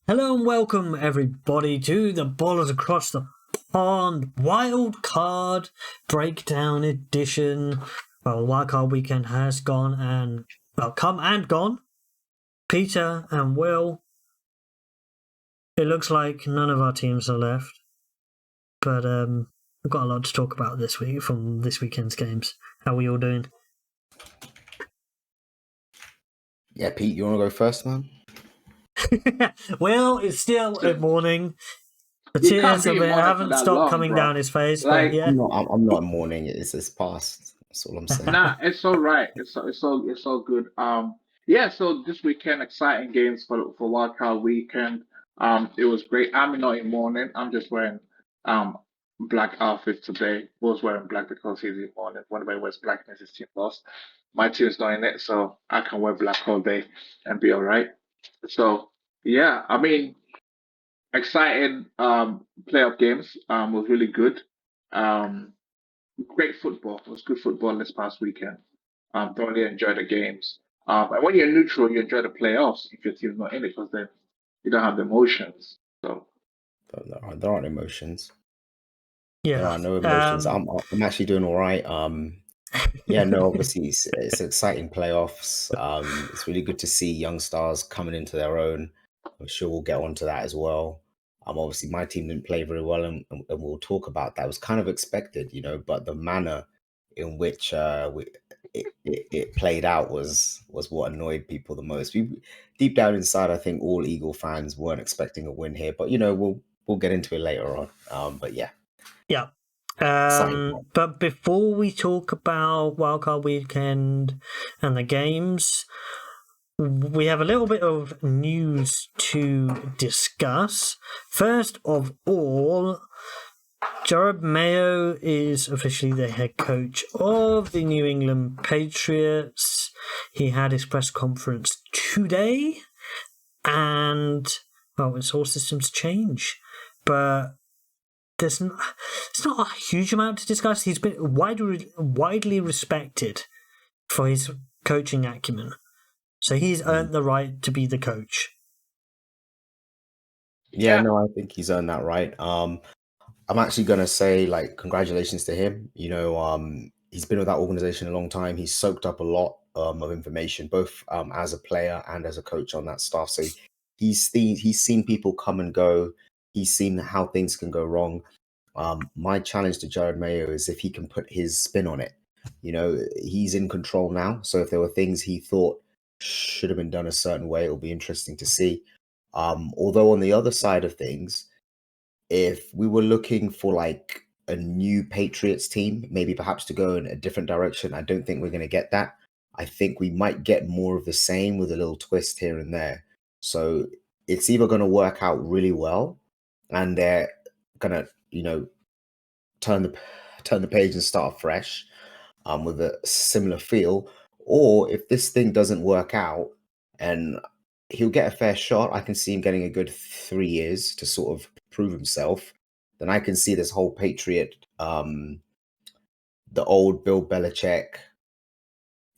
Hello and welcome everybody to the Ballers Across the Pond Wildcard Breakdown Edition. Well, Wildcard weekend has come and gone. Peter and Will, it looks like none of our teams are left, but we've got a lot to talk about this week from this weekend's games. How are we all doing? Yeah, Pete, you want to go first, man? Well, it's still a morning. The tears haven't stopped coming down his face. But yeah, I'm not mourning. It's past. That's all I'm saying. Nah, it's all right. It's all good. Yeah. So this weekend, exciting games for Wildcard weekend. It was great. I'm not in mourning. I'm just wearing black outfit today. Was wearing black because he's in mourning. Whenever he wears black, means his team lost. My team's not in it, so I can wear black all day and be all right. So yeah, I mean, exciting playoff games. Was really good. Great football. It was good football this past weekend. Thoroughly enjoyed the games. And when you're neutral, you enjoy the playoffs if your team's not in it because then you don't have the emotions. So There aren't emotions. yeah, There are no emotions. I'm actually doing all right. Yeah, no, obviously it's exciting playoffs. It's really good to see young stars coming into their own. I'm sure we'll get onto that as well. Obviously my team didn't play very well, and we'll talk about that. It was kind of expected, but the manner in which it played out was what annoyed people the most. Deep down inside, I think all Eagle fans weren't expecting a win here, but we'll get into it later on. But yeah. But before we talk about Wildcard Weekend and the games, we have a little bit of news to discuss. First of all, Jared Mayo is officially the head coach of the New England Patriots. He had his press conference today, and, well, it's all systems change. But it's not a huge amount to discuss. He's been widely respected for his coaching acumen. So he's earned the right to be the coach. Yeah, no, I think he's earned that right. I'm actually going to say, congratulations to him. He's been with that organization a long time. He's soaked up a lot of information, both as a player and as a coach on that staff. So he's seen people come and go. He's seen how things can go wrong. My challenge to Jared Mayo is if he can put his spin on it. He's in control now. So if there were things he thought should have been done a certain way, it'll be interesting to see. Although on the other side of things, if we were looking for a new Patriots team, maybe perhaps to go in a different direction, I don't think we're going to get that. I think we might get more of the same with a little twist here and there. So it's either going to work out really well and they're going to, turn the page and start fresh with a similar feel. Or if this thing doesn't work out and he'll get a fair shot, I can see him getting a good 3 years to sort of prove himself. Then I can see this whole Patriot, the old Bill Belichick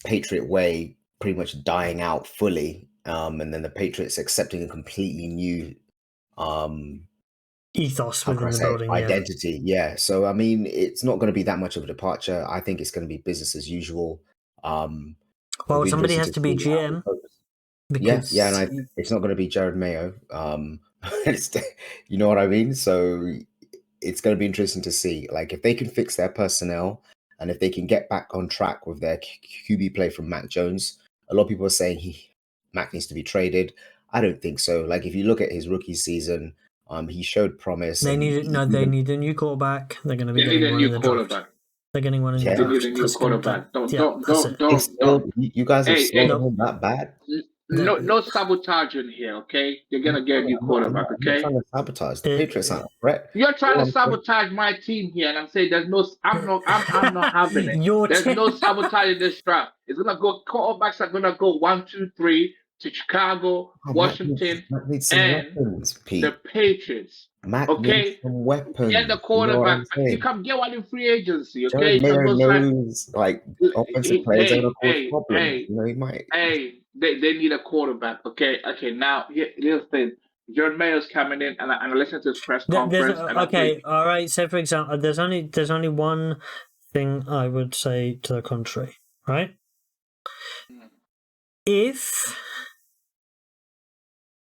Patriot way pretty much dying out fully. And then the Patriots accepting a completely new ethos within the building, identity. Yeah. So I mean, it's not going to be that much of a departure. I think it's going to be business as usual. Well, somebody has to be GM. Because... Yeah, and it's not going to be Jared Mayo. You know what I mean? So it's going to be interesting to see, if they can fix their personnel and if they can get back on track with their QB play from Mac Jones. A lot of people are saying Mac needs to be traded. I don't think so. If you look at his rookie season, he showed promise. They need a new quarterback. They're going to be getting one in the draft. They're getting one in the draft. They need a new quarterback. Don't. You guys are that bad. No sabotaging here, okay? You're gonna get a new quarterback, okay? I'm trying to sabotage. The Patriots aren't a threat. You're trying to sabotage my team here, and I'm saying I'm not having it. There's no sabotage in this draft. It's gonna go. Quarterbacks are gonna go 1, 2, 3 to Chicago, Washington, and the Patriots. Okay, weapons. Get the quarterback. You can get one in free agency. Okay, knows offensive players are a problem. He might. They need a quarterback. Okay. Now here's the thing. John Mayo's coming in, and I listened to his press conference. All right. So, for example, there's only one thing I would say to the contrary, right? If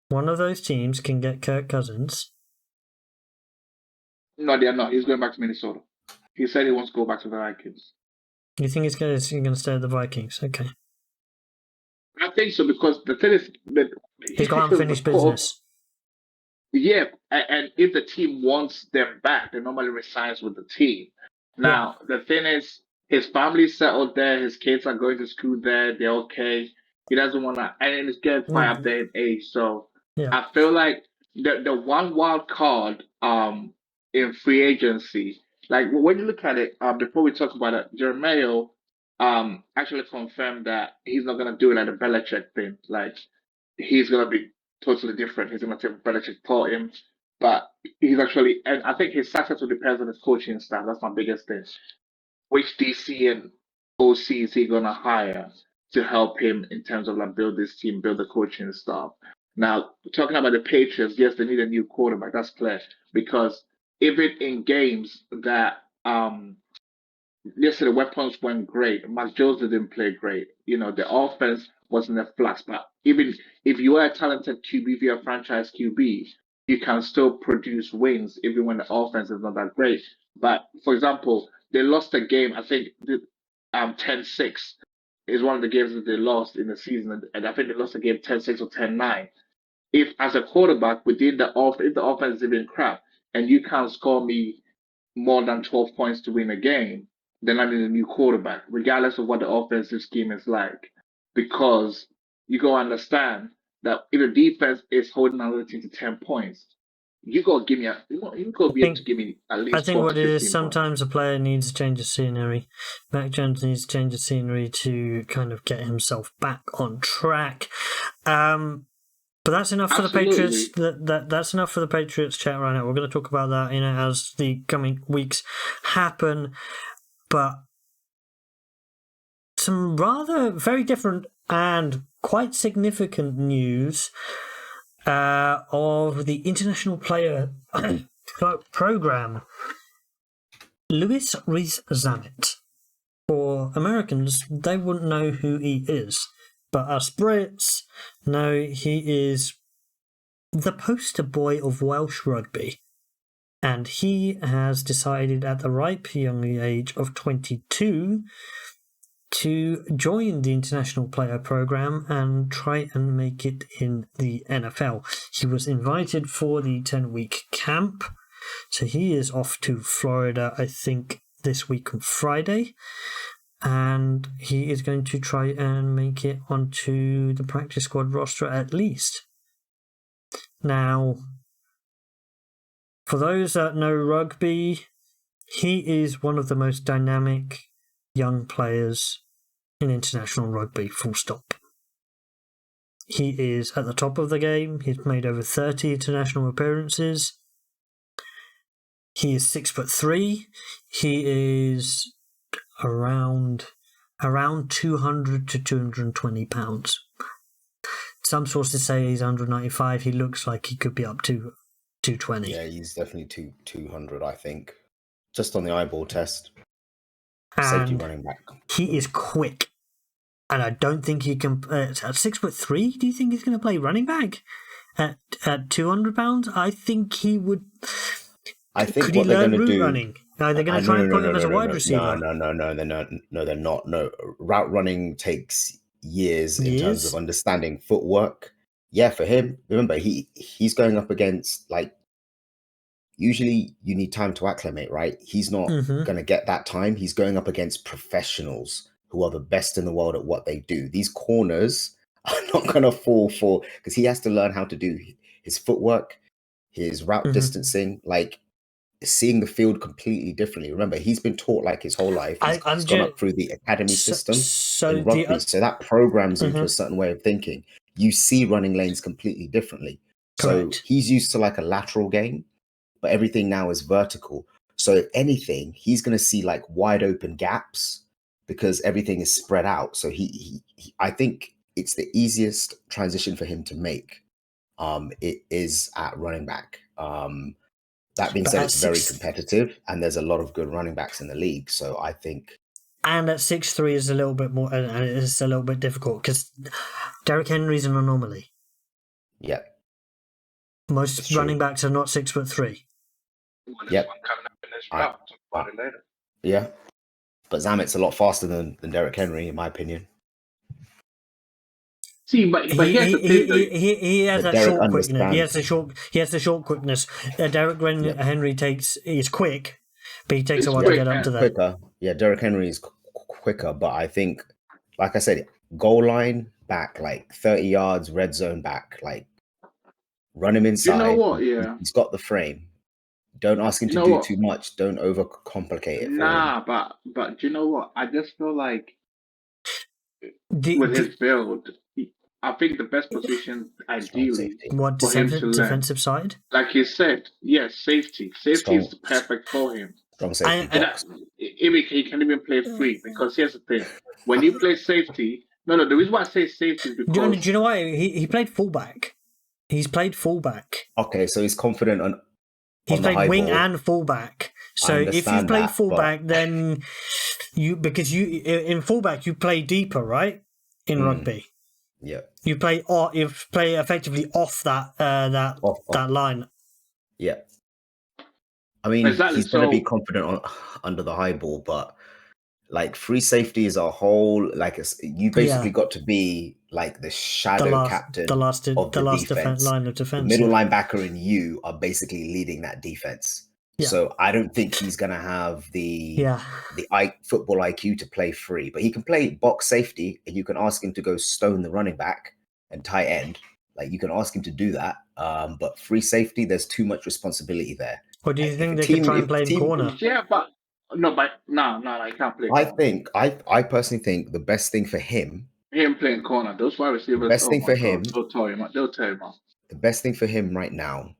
one of those teams can get Kirk Cousins, no, they're not. He's going back to Minnesota. He said he wants to go back to the Vikings. you think he's going to stay at the Vikings? Okay. I think so, because the thing is that he's got unfinished business. Yeah, and if the team wants them back, they normally resigns with the team. Now, the thing is, his family's settled there. His kids are going to school there. They're okay. He doesn't want to, and it's getting quite up there in age. So I feel like the one wild card in free agency, like when you look at it, before we talk about it, Jermaine actually confirmed that he's not gonna do it like the Belichick thing. Like he's gonna be totally different. He's gonna take Belichick for him, but he's actually, and I think his success will depend on his coaching staff. That's my biggest thing. Which DC and OC is he gonna hire to help him in terms of like build this team, build the coaching staff? Now, talking about the Patriots, yes, they need a new quarterback. That's clear, because even in games that yesterday, the weapons went great. Mac Jones didn't play great. You know, the offense wasn't a flux. But even if you are a talented QB, if you're a franchise QB, you can still produce wins even when the offense is not that great. But for example, they lost a game, I think 10-6 is one of the games that they lost in the season. And I think they lost a game 10-6 or 10-9. If as a quarterback within if the offense is even crap and you can't score me more than 12 points to win a game, then I need a new quarterback, regardless of what the offensive scheme is like. Because you go understand that if the defense is holding another team to 10 points, you got to give me at least. I think what it is, sometimes a player needs to change the scenery. Mac Jones needs to change the scenery to kind of get himself back on track. But that's enough for the Patriots. That's enough for the Patriots chat right now. We're going to talk about that, as the coming weeks happen. But some rather very different and quite significant news of the international player program. Luis Rees-Zammit. For Americans, they wouldn't know who he is. But us Brits know he is the poster boy of Welsh rugby. And he has decided at the ripe young age of 22 to join the international player program and try and make it in the NFL. He was invited for the 10-week camp. So he is off to Florida, I think, this week on Friday. And he is going to try and make it onto the practice squad roster at least. Now, for those that know rugby, he is one of the most dynamic young players in international rugby, full stop. He is at the top of the game. He's made over 30 international appearances. He is 6'3". He is around 200 to 220 pounds. Some sources say he's 195. He looks like he could be up to 220. Yeah, he's definitely 200, I think. Just on the eyeball test. And safety running back. He is quick. And I don't think he can... at 6'3", do you think he's going to play running back? At 200 pounds? I think he would... I think could what he they're learn going to route do... running? Are they going to try and put him as a wide receiver? No, they're not. No, route running takes years in terms of understanding footwork. Yeah, for him, remember, he's going up against, like, usually you need time to acclimate, right? He's not going to get that time. He's going up against professionals who are the best in the world at what they do. These corners are not going to fall for, because he has to learn how to do his footwork, his route distancing, like seeing the field completely differently. Remember, he's been taught like his whole life. He's gone up through the academy system in rugby. So that programs into a certain way of thinking. You see running lanes completely differently. Correct. So he's used to like a lateral game, but everything now is vertical. So if anything, he's going to see like wide open gaps because everything is spread out. So he I think it's the easiest transition for him to make. it is at running back. That being But said, at it's very 6 competitive, and there's a lot of good running backs in the league. So I think, and at 6'3" is a little bit more, and it's a little bit difficult because Derrick Henry's an anomaly. yeah, Most it's true. running backs are not 6'3". Well, there's Yep. one coming up in this I- draft. Talk about it later. Yeah, but Zamet's a lot faster than Derrick Henry, in my opinion. See, but here's the thing, though. He has But that Derrick short quickness. understands. He has the short quickness. Derrick Henry is quick, but he takes a It's while to quick, get up and to that. Quicker. Yeah, Derrick Henry is quicker, but I think, like I said, goal line back, like 30 yards, red zone back, like run him inside. You know what? Yeah. He's got the frame. Don't ask him You to know do what? too much. Don't overcomplicate it for him. Nah, but you know what? I just feel like The- with the- his build, I think the best position ideally safety. what for him to learn, defensive side? like you said, yes, safety. Safety is perfect for him. Strong safety And- box. He can even play free because here's the thing: when you play safety, no, the reason why I say safety is Do because you know why he played fullback? He's played fullback. Okay, so he's confident on He's the high played wing ball. and fullback. So if you understand play that, fullback, then because you in fullback you play deeper, right? In rugby, Yeah, you play effectively off that Off. that line. Yeah. I mean, Exactly, he's going to be so- confident under the high ball, but like free safety is a whole, like you basically got to be like the shadow captain the last of the defense. line of The defense. middle linebacker and you are basically leading that defense. Yeah. So I don't think he's going to have the football IQ to play free, but he can play box safety, and you can ask him to go stone the running back and tight end. Like you can ask him to do that. But free safety, there's too much responsibility there. Or do you If think a they team- could try and if play a in team- corner? yeah, but I can't play. I personally think the best thing for him, Him playing corner, those wide receivers. best thing my for God, him- they'll tear him up. They'll tear him up. the best thing for him right now,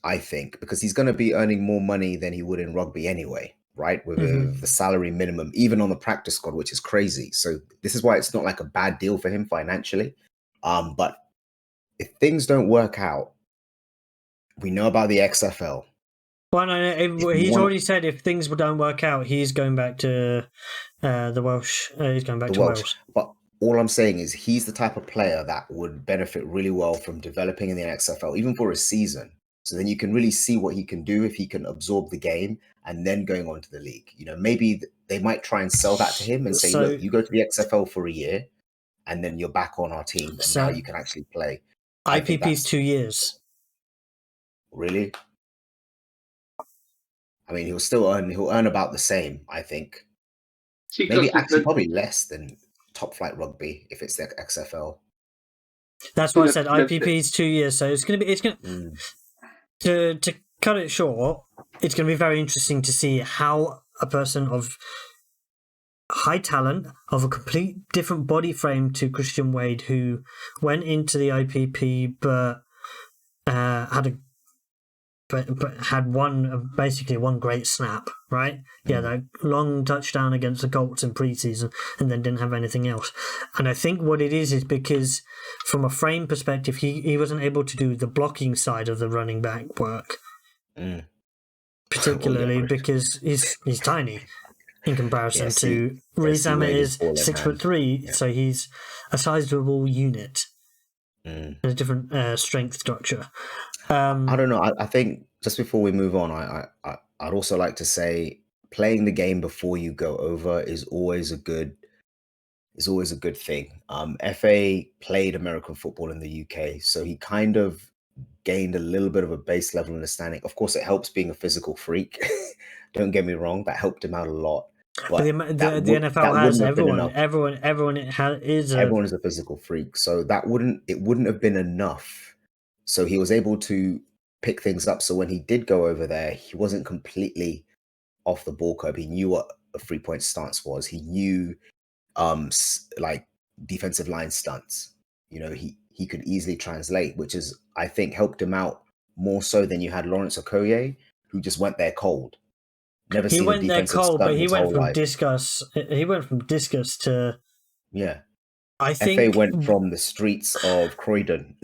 I think, because he's going to be earning more money than he would in rugby anyway, right? With the salary minimum, even on the practice squad, which is crazy. So this is why it's not like a bad deal for him financially. But if things don't work out, we know about the XFL. Well, no, he's already said if things don't work out, he's going back to the Welsh. He's going back to Wales. But all I'm saying is he's the type of player that would benefit really well from developing in the XFL, even for a season. So then you can really see what he can do if he can absorb the game and then going on to the league. You know, maybe they might try and sell that to him and say, look, you go to the XFL for a year and then you're back on our team and now you can actually play. IPP's 2 years. Really? I mean, he'll earn about the same, I think. See, Maybe actually probably less than top flight rugby if it's the XFL. That's why I said IPP's 2 years. So it's going to cut it short. It's going to be very interesting to see how a person of high talent, of a complete different body frame to Christian Wade, who went into the IPP but had basically one great snap, right? Yeah, that long touchdown against the Colts in preseason, and then didn't have anything else. And I think what it is because from a frame perspective, he wasn't able to do the blocking side of the running back work, particularly because he's tiny in comparison to Reece Emmett is 6'3", so he's a sizable unit and a different strength structure. I don't know. I think just before we move on, I'd also like to say playing the game before you go over is always a good thing. FA played American football in the UK, so he kind of gained a little bit of a base level understanding. Of course, it helps being a physical freak. Don't get me wrong, that helped him out a lot. But the NFL has everyone is a physical freak, so it wouldn't have been enough. So he was able to pick things up. So when he did go over there, he wasn't completely off the ball curve. He knew what a 3-point stance was. He knew like defensive line stunts. You know, he could easily translate, which is, I think, helped him out more so than you had Lawrence Okoye, who just went there cold. Never seen a defensive stunt but he went from life. discus. He went from discus to I think FA went from the streets of Croydon.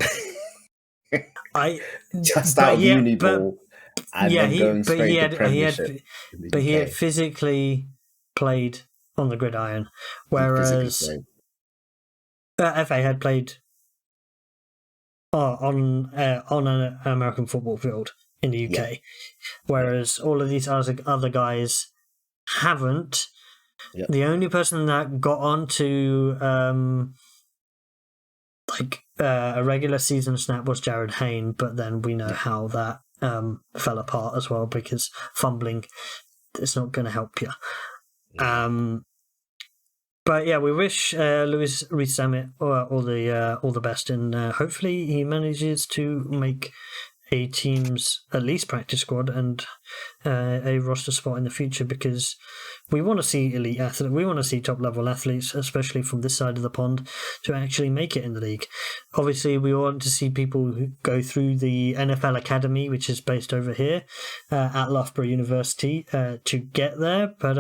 I just but out of yeah, uni but ball, and yeah, then going straight to Premiership in the he had UK. physically played on the gridiron, He physically whereas played. FA had played on an American football field in the UK, Yeah. whereas all of these other guys haven't. Yep. The only person that got onto a regular season snap was Jared Hayne, but then we know how that fell apart as well because fumbling is not going to help you. Yeah. But yeah, we wish Luis Rees-Zammit all the best, and hopefully he manages to make a team's at least practice squad and a roster spot in the future, because we want to see elite athletes, we want to see top level athletes, especially from this side of the pond, to actually make it in the league. Obviously, we want to see people who go through the NFL Academy, which is based over here at Loughborough University, to get there. But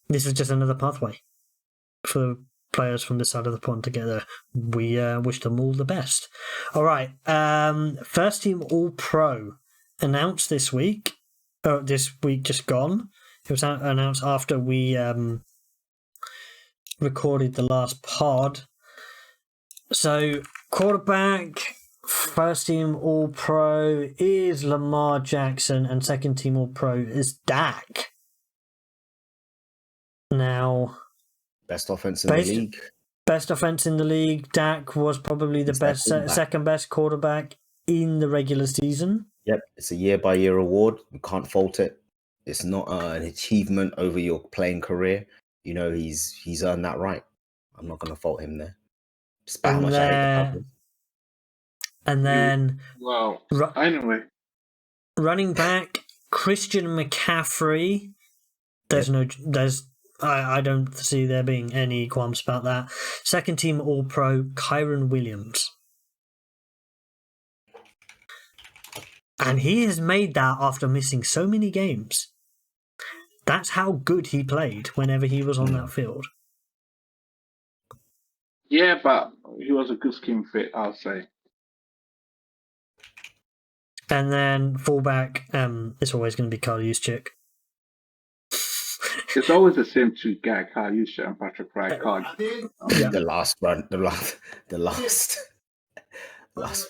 this is just another pathway for players from this side of the pond to get there. We wish them all the best. All right, first team All Pro announced this week. This week just gone. It was announced after we recorded the last pod. So quarterback, first team All Pro is Lamar Jackson, and second team All Pro is Dak. Now, Best offense in the league. Best offense in the league. Dak was probably the best, second best quarterback in the regular season. Yep, it's a year-by-year award. You can't fault it. It's not an achievement over your playing career. You know, he's earned that right. I'm not going to fault him there. Despite how much I hate the Cowboys. And then, anyway, running back Christian McCaffrey. I don't see there being any qualms about that. Second team All Pro Kyron Williams. And he has made that after missing so many games. That's how good he played whenever he was on that field. Yeah, but he was a good scheme fit, I'll say. And then fullback, it's always going to be Kyle Juszczyk. It's always the same two guys, Kyle Juszczyk and Patrick Wright. The last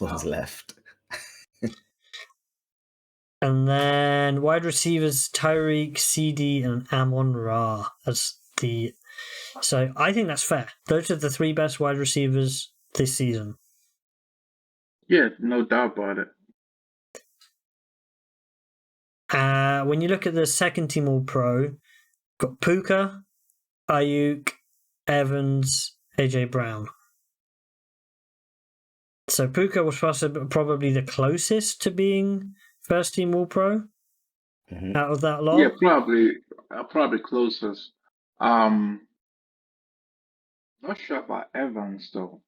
one's left. And then wide receivers Tyreek, CD, and Amon-Ra as the. So I think that's fair. Those are the three best wide receivers this season. Yeah, no doubt about it. When you look at the second team All Pro, got Puka, Ayuk, Evans, AJ Brown. So Puka was probably the closest to being first team All Pro out of that lot. Yeah, probably closest. Not sure about Evans though.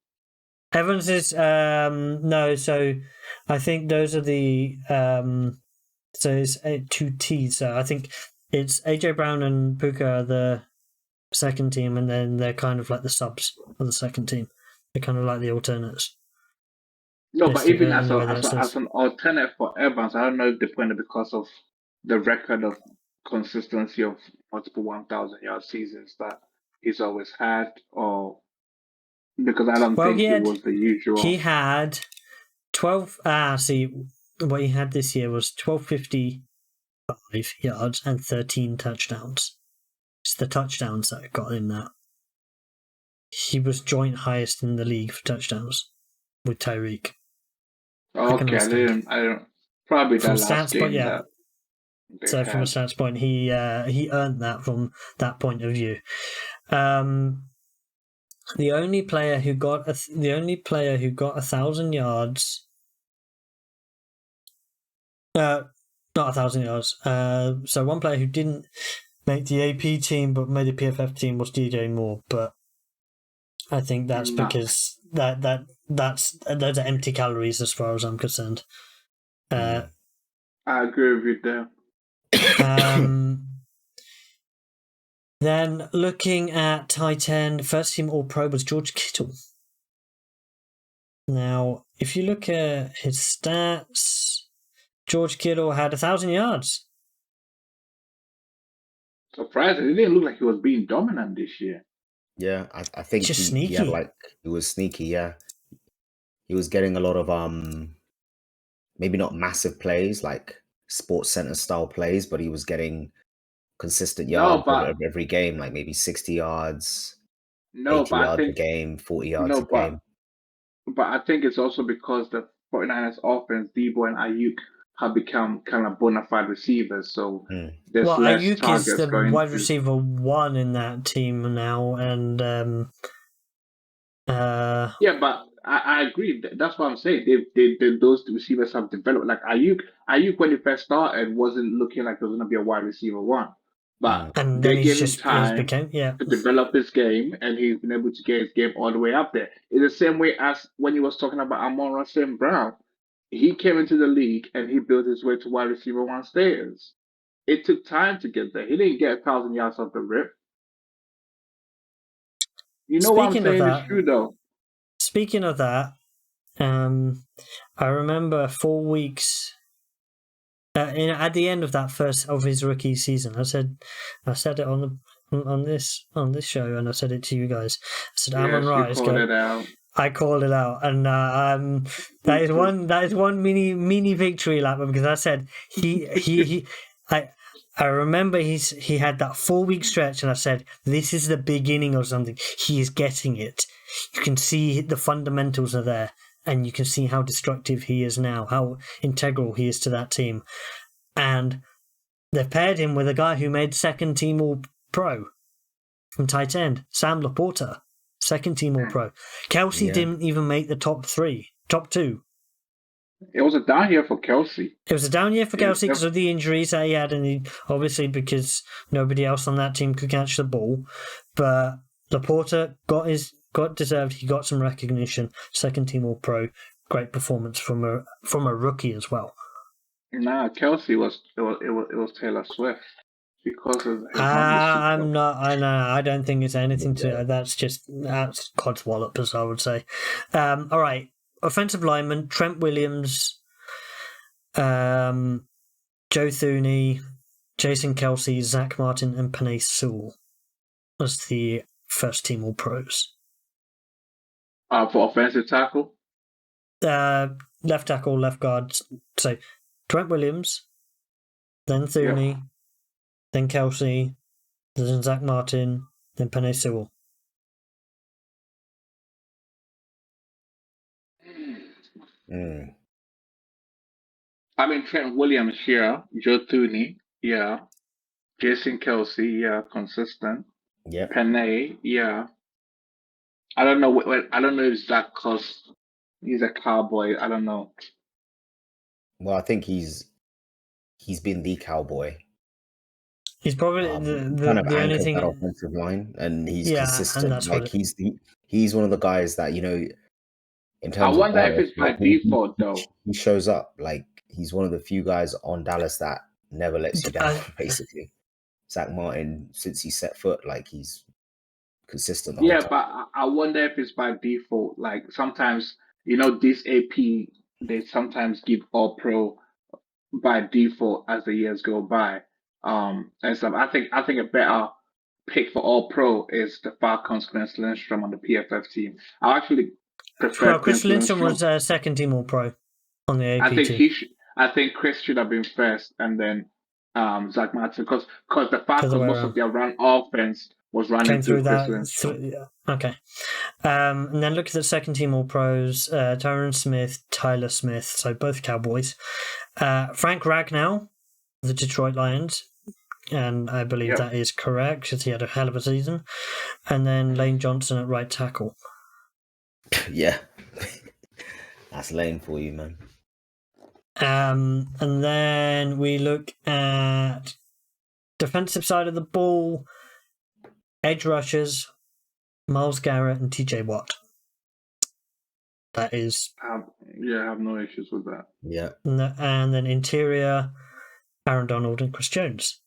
Evans is no, so I think those are the so it's two T's. So I think it's AJ Brown and Puka are the second team, and then they're kind of like the subs of the second team. They're kind of like the alternates. No, but even as an alternate for Evans, I don't know if they put it because of the record of consistency of multiple 1,000-yard seasons that he's always had, or because I don't think it was the usual. He had 12. What he had this year was 1,255 yards and 13 touchdowns. It's the touchdowns that got in that. He was joint highest in the league for touchdowns with Tyreek. Okay, I don't probably that last game. Yeah. So from a stats point, he earned that from that point of view. The only player who got 1,000 yards. Not 1,000 yards. So one player who didn't make the AP team but made the PFF team was DJ Moore, but I think that's because those are empty calories as far as I'm concerned. I agree with you there. Then looking at tight end, first team All Pro was George Kittle. Now, if you look at his stats, George Kittle had 1,000 yards. Surprising. It didn't look like he was being dominant this year. Yeah, I think Just he had sneaky. he was sneaky. Yeah, he was getting a lot of maybe not massive plays like Sports Center style plays, but he was getting consistent No, yards but every game, like maybe 60 yards, no, 80 but I yards a think game, 40 yards no, a game. but I think it's also because the 49ers offense, Debo and Ayuk, have become kind of bona fide receivers. So Mm. there's Well, less Ayuk is targets the going wide to. receiver 1 in that team now, and Yeah, but I agree. That's what I'm saying. Those receivers have developed. Like Ayuk when he first started wasn't looking like he was going to be a wide receiver 1, but Mm. and then they gave him he's time became to develop his game, and he's been able to get his game all the way up there. It's the same way as when he was talking about Amon-Ra St. Brown. He came into the league and he built his way to wide receiver 1 status. It took time to get there. He didn't get 1,000 yards off the rip. You know what I'm Speaking of saying is that, true though. speaking of that, I remember 4 weeks. At the end of that first of his rookie season, I said it on this show, and I said it to you guys. I said Amon Yes, you Ra is called going. it out. I called it out, and that is one mini victory lap because I said I remember he had that 4 week stretch, and I said this is the beginning of something. He is getting it. You can see the fundamentals are there, and you can see how destructive he is now, how integral he is to that team, and they've paired him with a guy who made second team All Pro from tight end, Sam Laporta. Second team All Pro. Kelsey Yeah. didn't even make the top 2. It was a down year for Kelsey. It was a down year for Yeah, Kelsey because of the injuries that he had, and obviously because nobody else on that team could catch the ball. But Laporta got deserved. He got some recognition. Second team All Pro. Great performance from a rookie as well. Nah, Kelsey it was Taylor Swift because of his I'm not. I don't think it's anything to. That's codswallop, as I would say. All right. Offensive lineman Trent Williams, Joe Thuney, Jason Kelsey, Zach Martin, and Penei Sewell as the first team All Pros. For offensive tackle. Left tackle, left guard. So Trent Williams, then Thuney, then Kelsey, then Zach Martin, then Penei Sewell. Mm. I mean Trent Williams here, Joe Thuney, yeah. Jason Kelsey, yeah, consistent. Yeah. Penei, yeah. I don't know. I don't know if Zach because he's a Cowboy. I don't know. Well, I think he's been the Cowboy. He's probably Kind of the only anchored thing. that offensive line, and he's And consistent. that's Like he's one of the guys that in I terms of wonder if Dallas, it's by default though. he shows up. Like he's one of the few guys on Dallas that never lets you down. Basically, Zach Martin, since he set foot, like he's consistent the whole Yeah, time. but I wonder if it's by default. Like sometimes, this AP, they sometimes give All Pro by default as the years go by. And so I think a better pick for All Pro is the Falcons' Chris Lindstrom on the PFF team. I actually prefer Well, Chris Chris Lindstrom Lindstrom. was second team All Pro on the AP I think team. I think Chris should have been first, and then Zach Martin, because the Falcons most of their run offense was running through Chris Lindstrom. Okay. And then look at the second team All Pros: Tyron Smith, Tyler Smith, so both Cowboys. Frank Ragnow, the Detroit Lions, and I believe that is correct because he had a hell of a season. And then Lane Johnson at right tackle. Yeah, that's Lane for you, man. And then we look at defensive side of the ball, edge rushers, Myles Garrett and TJ Watt. That is... I have no issues with that. Yeah. And then interior, Aaron Donald and Chris Jones.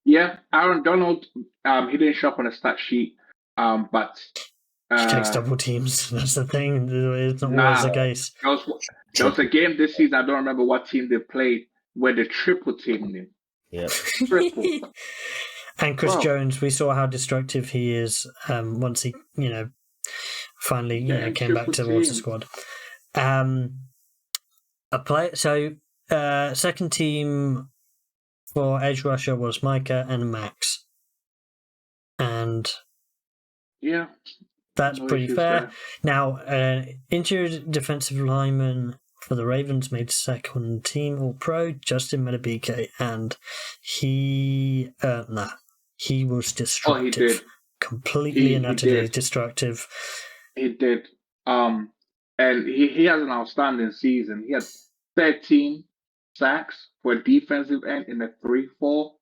Yeah, Aaron Donald, he didn't show up on the stat sheet, but She takes double teams. That's the thing. It's not always the Nah, case. there was a game this season. I don't remember what team they played where they triple teamed him. Yeah. Triple. And Chris Bro. Jones, we saw how destructive he is once he, finally Getting came back triple towards the teamed. squad. Second team for edge rusher was Micah and Max, and Yeah. that's No pretty issues fair. there. Now, injured defensive lineman for the Ravens made second team All Pro, Justin Medabike, and he was destructive. Oh, he did. Completely and He utterly did. destructive. He did. And he has an outstanding season. He had 13 sacks for a defensive end in a 3-4.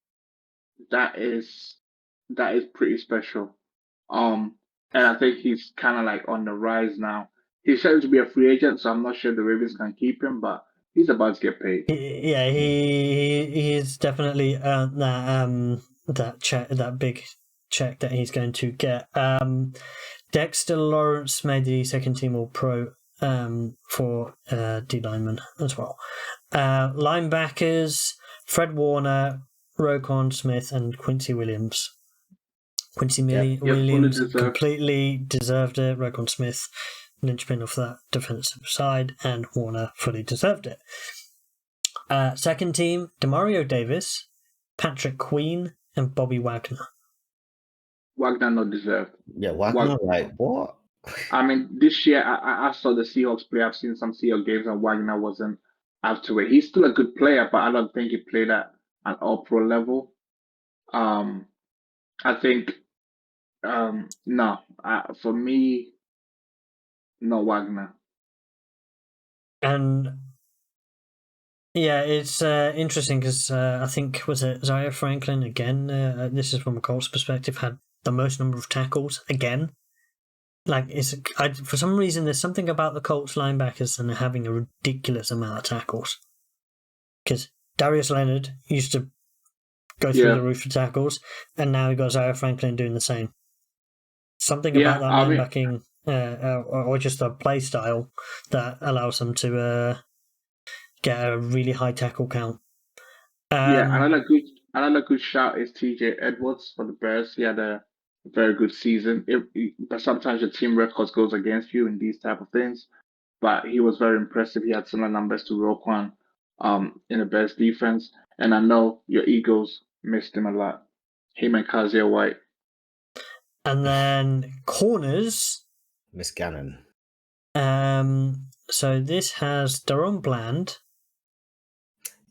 That is pretty special. And I think he's kind of like on the rise now. He's scheduled to be a free agent, so I'm not sure the Ravens can keep him, but he's about to get paid. He's definitely earned that big check that he's going to get. Dexter Lawrence made the second team All Pro for D lineman as well. Linebackers: Fred Warner, Roquan Smith, and Quincy Williams. Williams completely deserved it. Roquan Smith, linchpin of that defensive side, and Warner fully deserved it. Second team: Demario Davis, Patrick Queen, and Bobby Wagner. Wagner not deserved. Yeah, Wagner, like, what? I mean, this year I saw the Seahawks play. I've seen some Seahawks games, and Wagner wasn't up to it. He's still a good player, but I don't think he played at an all-pro level. I think no. For me, no Wagner. And yeah, it's interesting because I think, was it Zaire Franklin again? This is from a Colts perspective, had the most number of tackles again. Like, for some reason, there's something about the Colts linebackers and having a ridiculous amount of tackles. Because Darius Leonard used to go through the roof for tackles, and now you got Zaire Franklin doing the same. Something about that linebacking, or just a play style that allows them to get a really high tackle count. Another good shout is TJ Edwards for the Bears. He had a very good season. But sometimes your team records goes against you in these type of things. But he was very impressive. He had similar numbers to Roquan in the Bears defense. And I know your Eagles missed him a lot. Him and Kazir White. And then corners. Miss Gannon. So this has Daron Bland.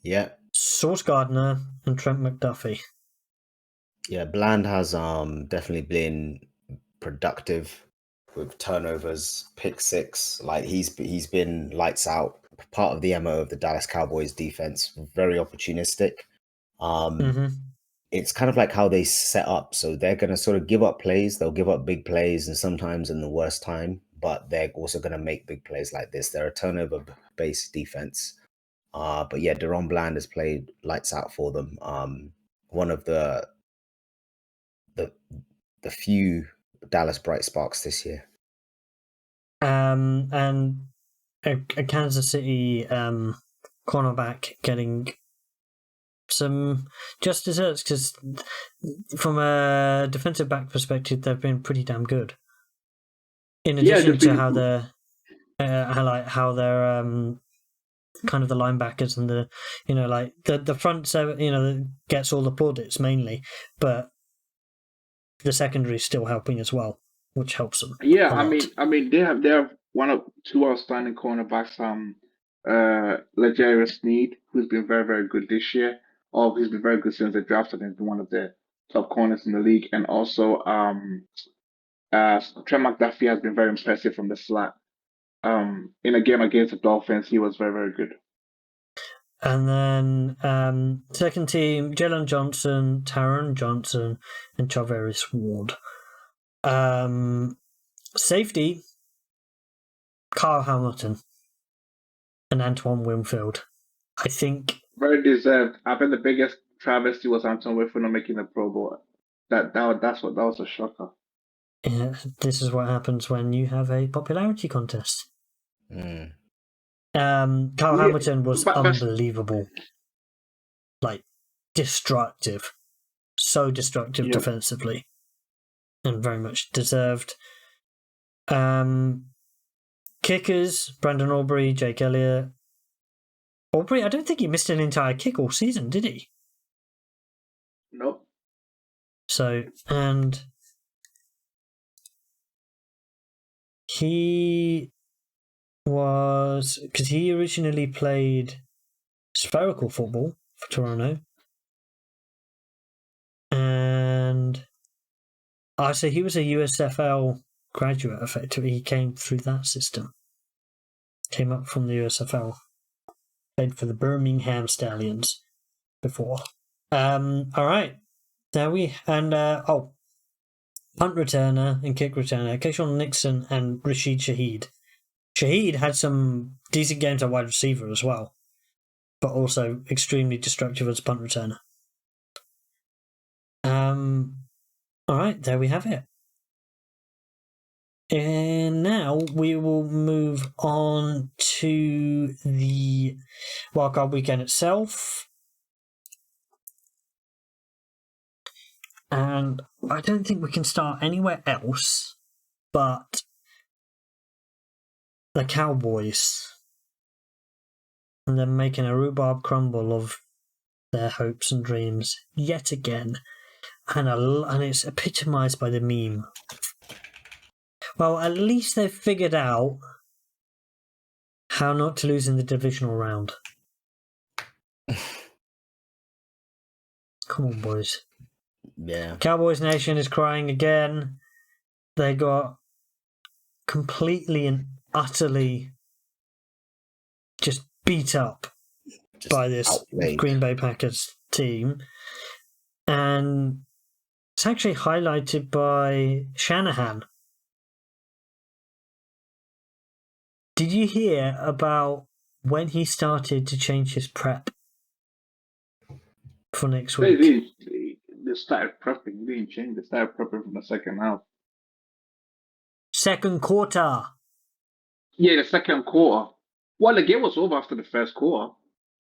Yeah. Sauce Gardner and Trent McDuffie. Yeah, Bland has definitely been productive with turnovers, pick six. Like he's been lights out. Part of the MO of the Dallas Cowboys defense, very opportunistic. It's kind of like how they set up. So they're going to sort of give up plays. They'll give up big plays, and sometimes in the worst time, but they're also going to make big plays like this. They're a turnover-based defense. But yeah, Daron Bland has played lights out for them. One of the few Dallas bright sparks this year. And a Kansas City cornerback getting some just desserts, because from a defensive back perspective, they've been pretty damn good. In addition to how they're kind of the linebackers and the front seven, gets all the plaudits mainly, but the secondary is still helping as well, which helps them. Yeah, I mean they have one of two outstanding cornerbacks. L'Jarius Sneed, who's been very, very good this year. He's been very good since they drafted him. He's been one of the top corners in the league, and also Trent McDuffie has been very impressive from the slot. In a game against the Dolphins, he was very, very good. And then second team: Jalen Johnson, Taron Johnson, and Charvarius Ward. Safety: Kyle Hamilton and Antoine Winfield. I think very deserved. I think the biggest travesty was Antoine Winfield not making the Pro Bowl. That was a shocker. this is what happens when you have a popularity contest. Mm. Carl Hamilton was but- unbelievable. Like, destructive. So destructive Yeah. defensively. And very much deserved. Kickers, Brandon Aubrey, Jake Elliott. Aubrey, I don't think he missed an entire kick all season, did he? Nope. So, and he was, because he originally played spherical football for Toronto. And I say he was a USFL graduate, effectively. He came through that system. Came up from the USFL. Played for the Birmingham Stallions before. All right. There we punt returner and kick returner, Keyshawn Nixon and Rashid Shaheed. Shaheed had some decent games at wide receiver as well, but also extremely destructive as punt returner. All right, there we have it. And now we will move on to the Wildcard weekend itself. And I don't think we can start anywhere else but the Cowboys. And they're making a rhubarb crumble of their hopes and dreams yet again. And it's epitomised by the meme. Well, at least they've figured out how not to lose in the divisional round. Come on, boys. Yeah. Cowboys Nation is crying again. They got completely and utterly just beat up by this outplayed. Green Bay Packers team. And it's actually highlighted by Shanahan. Did you hear about when he started to change his prep for next week? They started prepping. They didn't change. They started prepping from the second half. Second quarter. Yeah, the second quarter. Well, the game was over after the first quarter.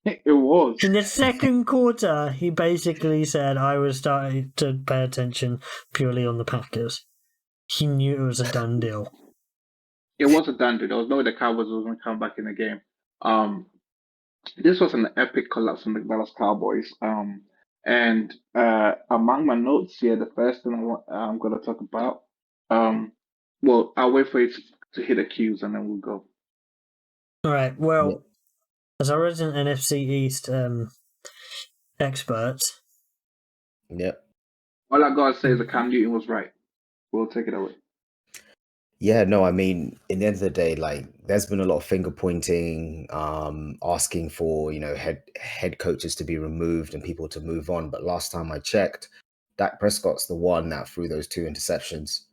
It was. In the second quarter, he basically said, I was starting to pay attention purely on the Packers. He knew it was a done deal. It was a done deal. There was no way the Cowboys was going to come back in the game. This was an epic collapse from the Dallas Cowboys. And among my notes here, the first thing I'm going to talk about. Well, I'll wait for you to hit the cues and then we'll go. All right. Well, as a resident NFC East expert. Yep. All I got to say is that Cam Newton was right. We'll take it away. Yeah, no, I mean, in the end of the day, like, there's been a lot of finger pointing, asking for, head coaches to be removed and people to move on. But last time I checked, Dak Prescott's the one that threw those 2 interceptions.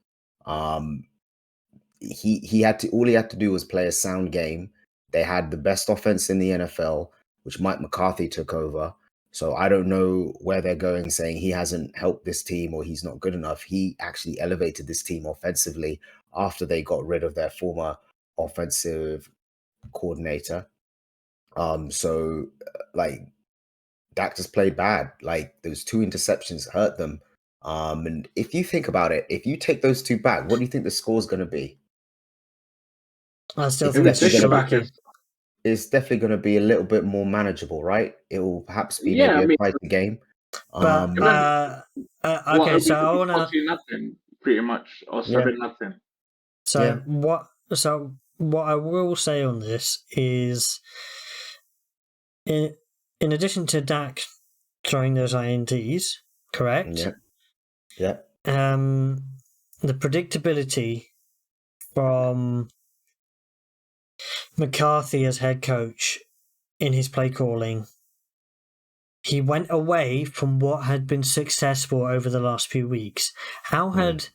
He had to, all he had to do was play a sound game. They had the best offense in the NFL, which Mike McCarthy took over. So I don't know where they're going saying he hasn't helped this team or he's not good enough. He actually elevated this team offensively after they got rid of their former offensive coordinator. So Dak just played bad. Like, those 2 interceptions hurt them. And if you think about it, if you take those 2 back, what do you think the score's going to be? I still think it's shellacking. It's definitely going to be a little bit more manageable, right? It will perhaps be Yeah, maybe a tighter game. But okay, so I want to 14-0 pretty much, or 7-0. So what I will say on this is, in addition to Dak throwing those INTs, correct? Yeah. The predictability from McCarthy as head coach in his play calling, he went away from what had been successful over the last few weeks. How had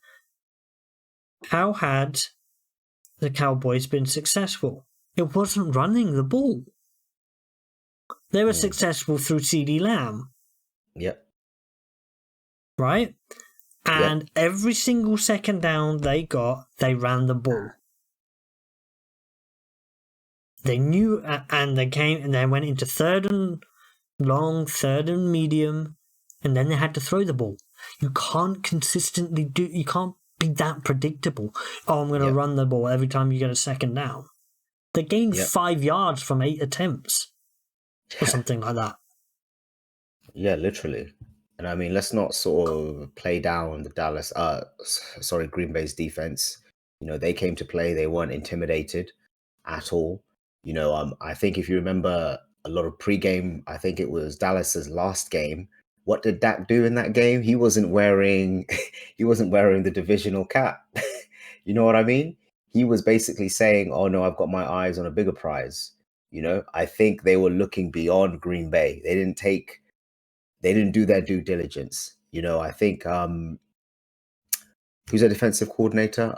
the Cowboys been successful? It wasn't running the ball. They were successful through CeeDee Lamb. Yep. Right? And every single second down they got, they ran the ball. They knew, and they came and they went into third and long, third and medium, and then they had to throw the ball. You can't consistently you can't be that predictable. Oh, I'm going to run the ball every time you get a second down. They gained 5 yards from 8 attempts or something like that. Yeah, literally. And I mean, let's not sort of play down the Green Bay's defense. You know, they came to play. They weren't intimidated at all. You know, I think if you remember a lot of pregame, I think it was Dallas's last game. What did Dak do in that game? He wasn't wearing the divisional cap. You know what I mean? He was basically saying, "Oh no, I've got my eyes on a bigger prize." You know, I think they were looking beyond Green Bay. They didn't do their due diligence. You know, I think who's their defensive coordinator?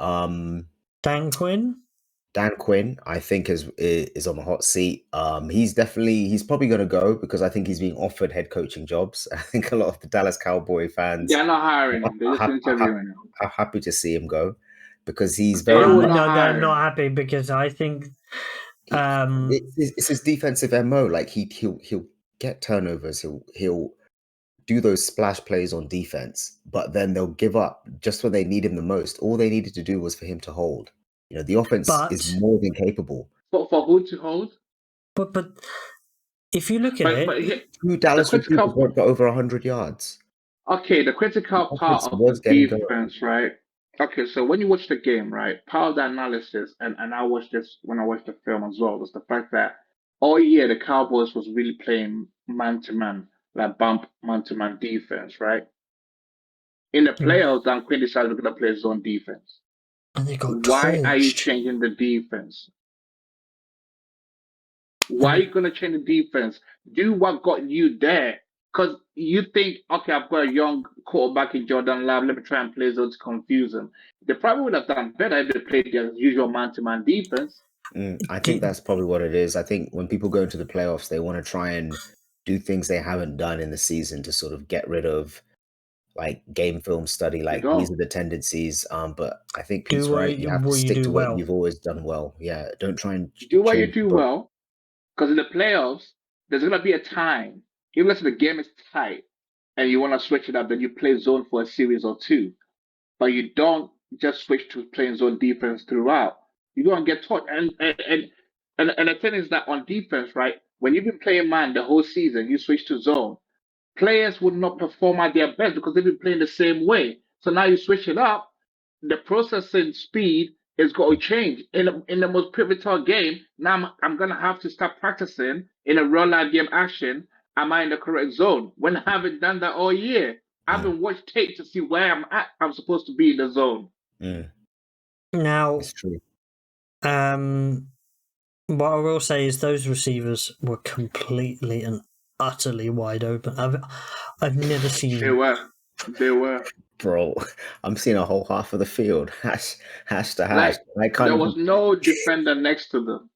Dan Quinn. Dan Quinn, I think, is on the hot seat. He's probably going to go because I think he's being offered head coaching jobs. I think a lot of the Dallas Cowboy fans they're not hiring him. They're just interviewing him. I'm happy to see him go because he's They very. would No, not they're hire not happy because I think it's his defensive MO. Like he'll get turnovers. He'll do those splash plays on defense, but then they'll give up just when they need him the most. All they needed to do was for him to hold. You know, the offense is more than capable. For who to hold? But if you look at two Dallas receivers got over 100 yards. Okay, the critical part of the defense, right? Okay, so when you watch the game, right, part of the analysis, and I watched this when I watched the film as well, was the fact that all year the Cowboys was really playing man-to-man, like bump man-to-man defense, right? In the playoffs, Dan Quinn decided we're going to play zone defense. And they got Why torched. are you changing the defense? Why are you going to change the defense? Do what got you there. Because you think, okay, I've got a young quarterback in Jordan Love. Let me try and play zone to confuse him. They probably would have done better if they played their usual man-to-man defense. I think that's probably what it is. I think when people go into the playoffs, they want to try and do things they haven't done in the season to sort of get rid of like game film study, like these are the tendencies. But I think Pete's right. You have to stick to what you've always done well. Yeah, don't try and do what you do well. Because in the playoffs, there's going to be a time, even if the game is tight and you want to switch it up, then you play zone for a series or two. But you don't just switch to playing zone defense throughout. You're going to get taught. And the thing is that on defense, right, when you've been playing man the whole season, you switch to zone, players would not perform at their best because they've been playing the same way. So now you switch it up, the processing speed is going to change. In the most pivotal game, now I'm going to have to start practicing in a real life game action. Am I in the correct zone? When I haven't done that all year, I haven't watched tape to see where I'm at. I'm supposed to be in the zone. Now, it's true. What I will say is those receivers were completely and utterly wide open. I've never seen. They were. Bro, I'm seeing a whole half of the field. Hash to hash. Like, there was no defender next to them.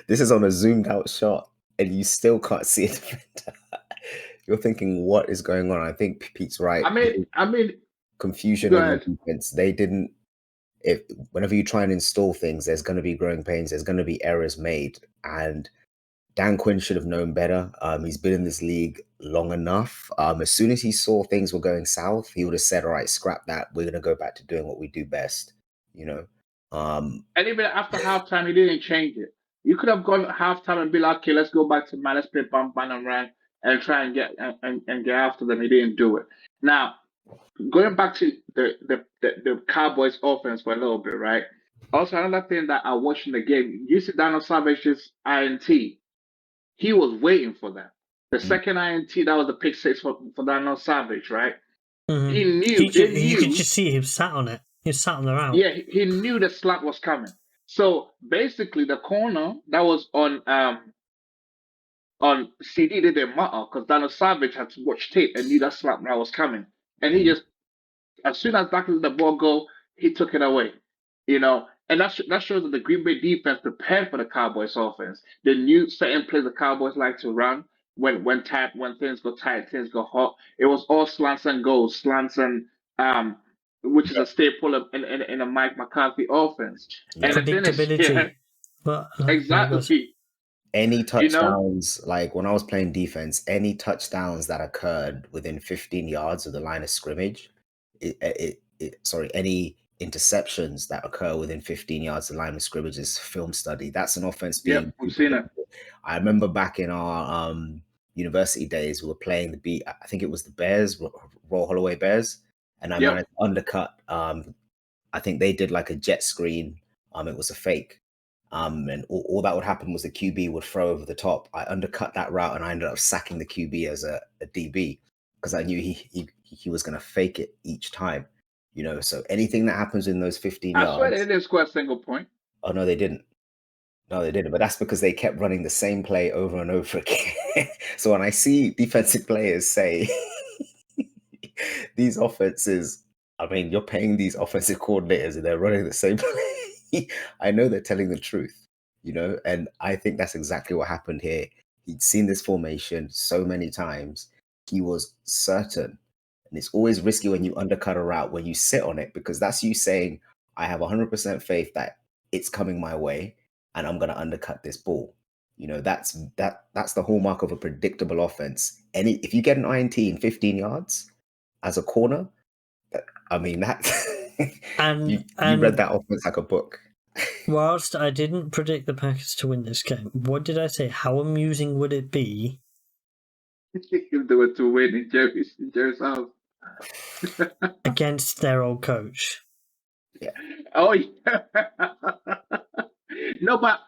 This is on a zoomed out shot, and you still can't see a defender. You're thinking, what is going on? I think Pete's right. I mean, confusion in the defense. They didn't. Whenever you try and install things, there's going to be growing pains. There's going to be errors made, and Dan Quinn should have known better. He's been in this league long enough. As soon as he saw things were going south, he would have said, all right, scrap that. We're going to go back to doing what we do best, you know? And even after halftime, he didn't change it. You could have gone at halftime and be like, okay, let's go back to man. Let's play bump, ban, and run and try and get after them. He didn't do it. Now, going back to the Cowboys offense for a little bit, right? Also, another thing that I watched in the game, you see Donald Savage's INT. He was waiting for that. The second INT, that was the pick six for Donald Savage, right? Mm-hmm. He knew. You could just see him sat on it. He sat on the route. Yeah, he knew the slot was coming. So basically, the corner that was on CD didn't matter because Donald Savage had to watch tape and knew that slot route was coming. And he just, as soon as back the ball go, he took it away. You know, and that shows that the Green Bay defense prepared for the Cowboys offense. They knew certain plays the Cowboys like to run when things go tight, things go hot. It was all slants and goals, slants and which is a staple in a Mike McCarthy offense. Yeah. And the thing is, yeah, Predictability. But exactly. Any You know, touchdowns, like when I was playing defense, any touchdowns that occurred within 15 yards of the line of scrimmage, any interceptions that occur within 15 yards of the line of scrimmage is film study. That's an offense yep, being we've seen it. I remember back in our university days, we were playing I think it was the Bears, Royal Holloway Bears, and I Yep. managed to undercut. I think they did like a jet screen. It was a fake. And all that would happen was the QB would throw over the top. I undercut that route and I ended up sacking the QB as a DB because I knew he was going to fake it each time. You know, so anything that happens in those 15 I yards. swear they didn't score a single point. Oh no, they didn't. No, they didn't. But that's because they kept running the same play over and over again. So when I see defensive players say these offenses, I mean, you're paying these offensive coordinators and they're running the same play. I know they're telling the truth, you know, and I think that's exactly what happened here. He'd seen this formation so many times. He was certain. And it's always risky when you undercut a route, when you sit on it, because that's you saying, I have 100% faith that it's coming my way and I'm going to undercut this ball. You know, that's the hallmark of a predictable offense. If you get an INT in 15 yards as a corner, I mean, that you read that offense like a book. Whilst I didn't predict the Packers to win this game, what did I say? How amusing would it be if they were to win in Jerry's house against their old coach? Yeah. Oh yeah. No, but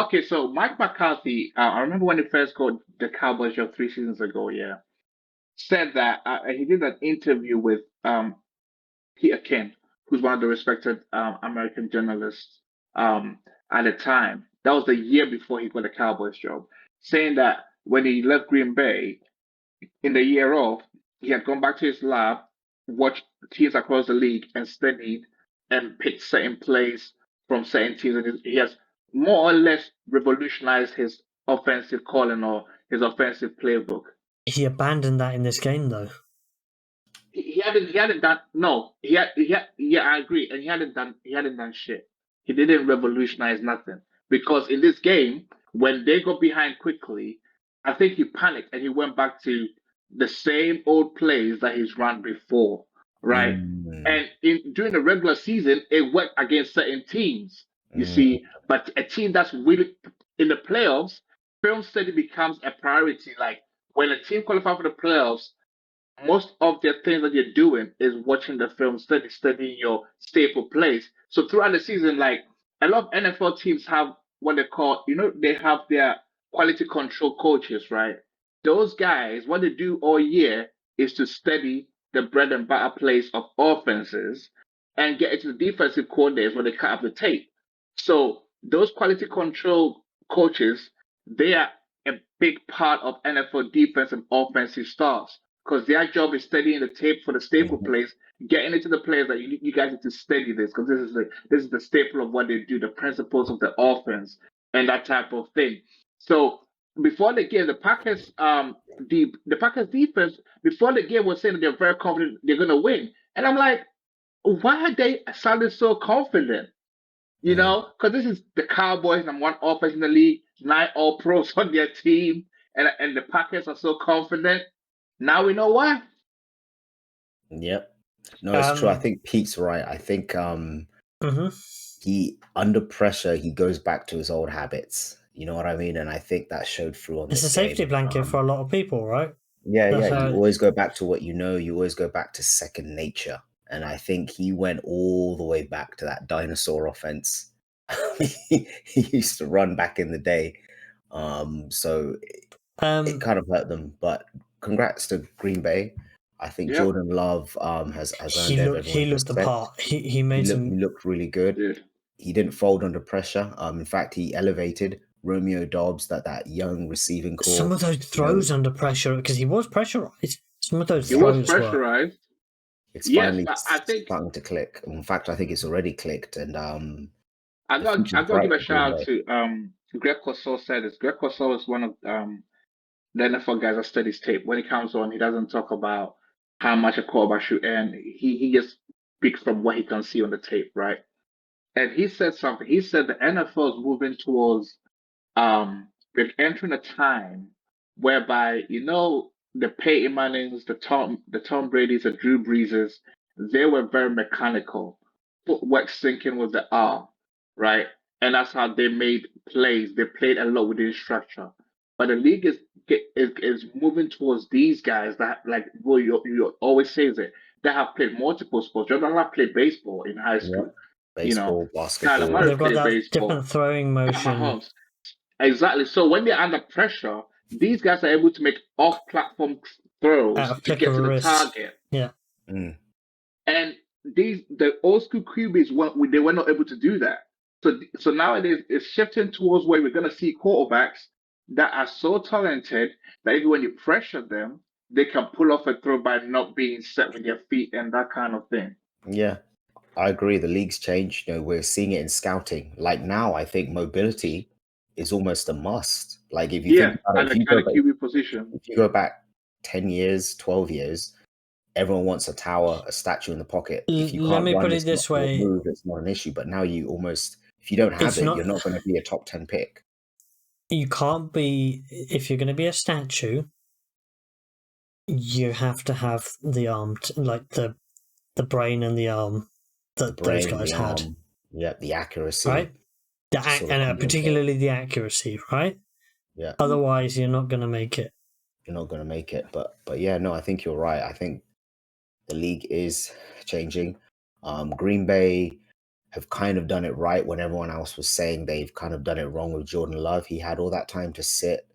okay. So Mike McCarthy, I remember when he first got the Cowboys job 3 seasons ago. Yeah, said that he did an interview with Peter King, who's one of the respected American journalists at the time. That was the year before he got the Cowboys job, saying that when he left Green Bay in the year off, he had gone back to his lab, watched teams across the league, and studied and picked certain plays from certain teams. And he has more or less revolutionized his offensive calling or his offensive playbook. He abandoned that in this game, though. He hadn't done no. Yeah, I agree, and he hadn't done shit. He didn't revolutionize nothing because in this game, when they got behind quickly, I think he panicked and he went back to the same old plays that he's run before, right? And during the regular season, it worked against certain teams, you see. But a team that's really in the playoffs, film study becomes a priority. Like when a team qualifies for the playoffs, most of the things that you're doing is watching the film, studying your staple plays. So throughout the season, like a lot of NFL teams have what they call, they have their quality control coaches, right? Those guys, what they do all year is to study the bread and butter plays of offenses and get into the defensive coordinators where they cut up the tape. So those quality control coaches, they are a big part of NFL defense and offensive staffs because their job is studying the tape for the staple plays, getting into the players that you guys need to study this because this is the staple of what they do, the principles of the offense and that type of thing. So before the game, the Packers the Packers defense before the game was saying that they're very confident they're gonna win, and I'm like, why are they sounding so confident? You know, because this is the Cowboys, number one offense in the league, 9 All Pros on their team, and the Packers are so confident. Now we know why. Yep. No, it's true. I think Pete's right. I think he under pressure he goes back to his old habits. You know what I mean? And I think that showed through on It's this a safety game. blanket for a lot of people, right? Yeah. You always go back to what you know. You always go back to second nature. And I think he went all the way back to that dinosaur offense he used to run back in the day. So it kind of hurt them. But congrats to Green Bay. I think Jordan Love has earned everyone's he looked respect. the part. He looked really good. Dude. He didn't fold under pressure. In fact, he elevated Romeo Dobbs, that young receiving core. Some of those throws under pressure because he was pressurized. Some of those throws was pressurized. It's finally starting to click. In fact, I think it's already clicked. And I got to give a shout out to Greg Cosell said this. Greg Cosell is one of the NFL guys that studies tape. When he comes on, he doesn't talk about how much a quarterback should earn. He just speaks from what he can see on the tape, right? And he said something. He said the NFL is moving towards we're entering a time whereby the Peyton Mannings, the Tom Brady's, the Drew Breeses, they were very mechanical, footwork sinking with the arm, right? And that's how they made plays. They played a lot within structure. But the league is moving towards these guys that, like, well, you always says it, that have played multiple sports. Jordan Love played baseball in high Yeah. school. Baseball, Kyler basketball. Murray They've got played that baseball. different throwing motion. Mahomes. Exactly. So when they're under pressure, these guys are able to make off-platform throws At a to flick get of to a the wrist. target. Yeah. Mm. And the old school QBs they were not able to do that. So nowadays it's shifting towards where we're going to see quarterbacks that are so talented that even when you pressure them, they can pull off a throw by not being set with their feet and that kind of thing. Yeah, I agree. The league's changed. We're seeing it in scouting. Like now, I think mobility is almost a must. Like if you think about at it, the QB position. if you go back 10 years, 12 years, everyone wants a tower, a statue in the pocket. If you Let can't me run, put it it's this not way. move, it's not an issue. But now you almost, if you don't have It's it, not- you're not going to be a top 10 pick. You can't be, if you're going to be a statue, you have to have the arm, like the brain and the arm that those guys had. Yeah, the accuracy. Right? Particularly the accuracy, right? Yeah. Otherwise, you're not going to make it. You're not going to make it. But yeah, no, I think you're right. I think the league is changing. Green Bay have kind of done it right when everyone else was saying they've kind of done it wrong with Jordan Love. He had all that time to sit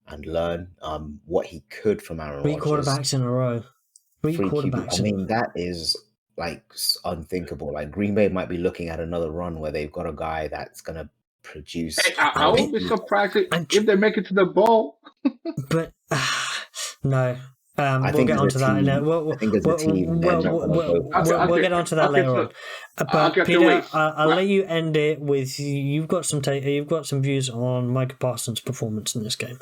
and learn what he could from Aaron Rodgers. 3 quarterbacks in a row. 3 quarterbacks. I mean, that is like unthinkable. Like Green Bay might be looking at another run where they've got a guy that's going to produce. Hey, I won't be surprised if they make it to the bowl. But no. We'll get onto that. I think as a team, we'll get onto that later on. But Peter, I'll let you end it with you've got some views on Micah Parsons' performance in this game.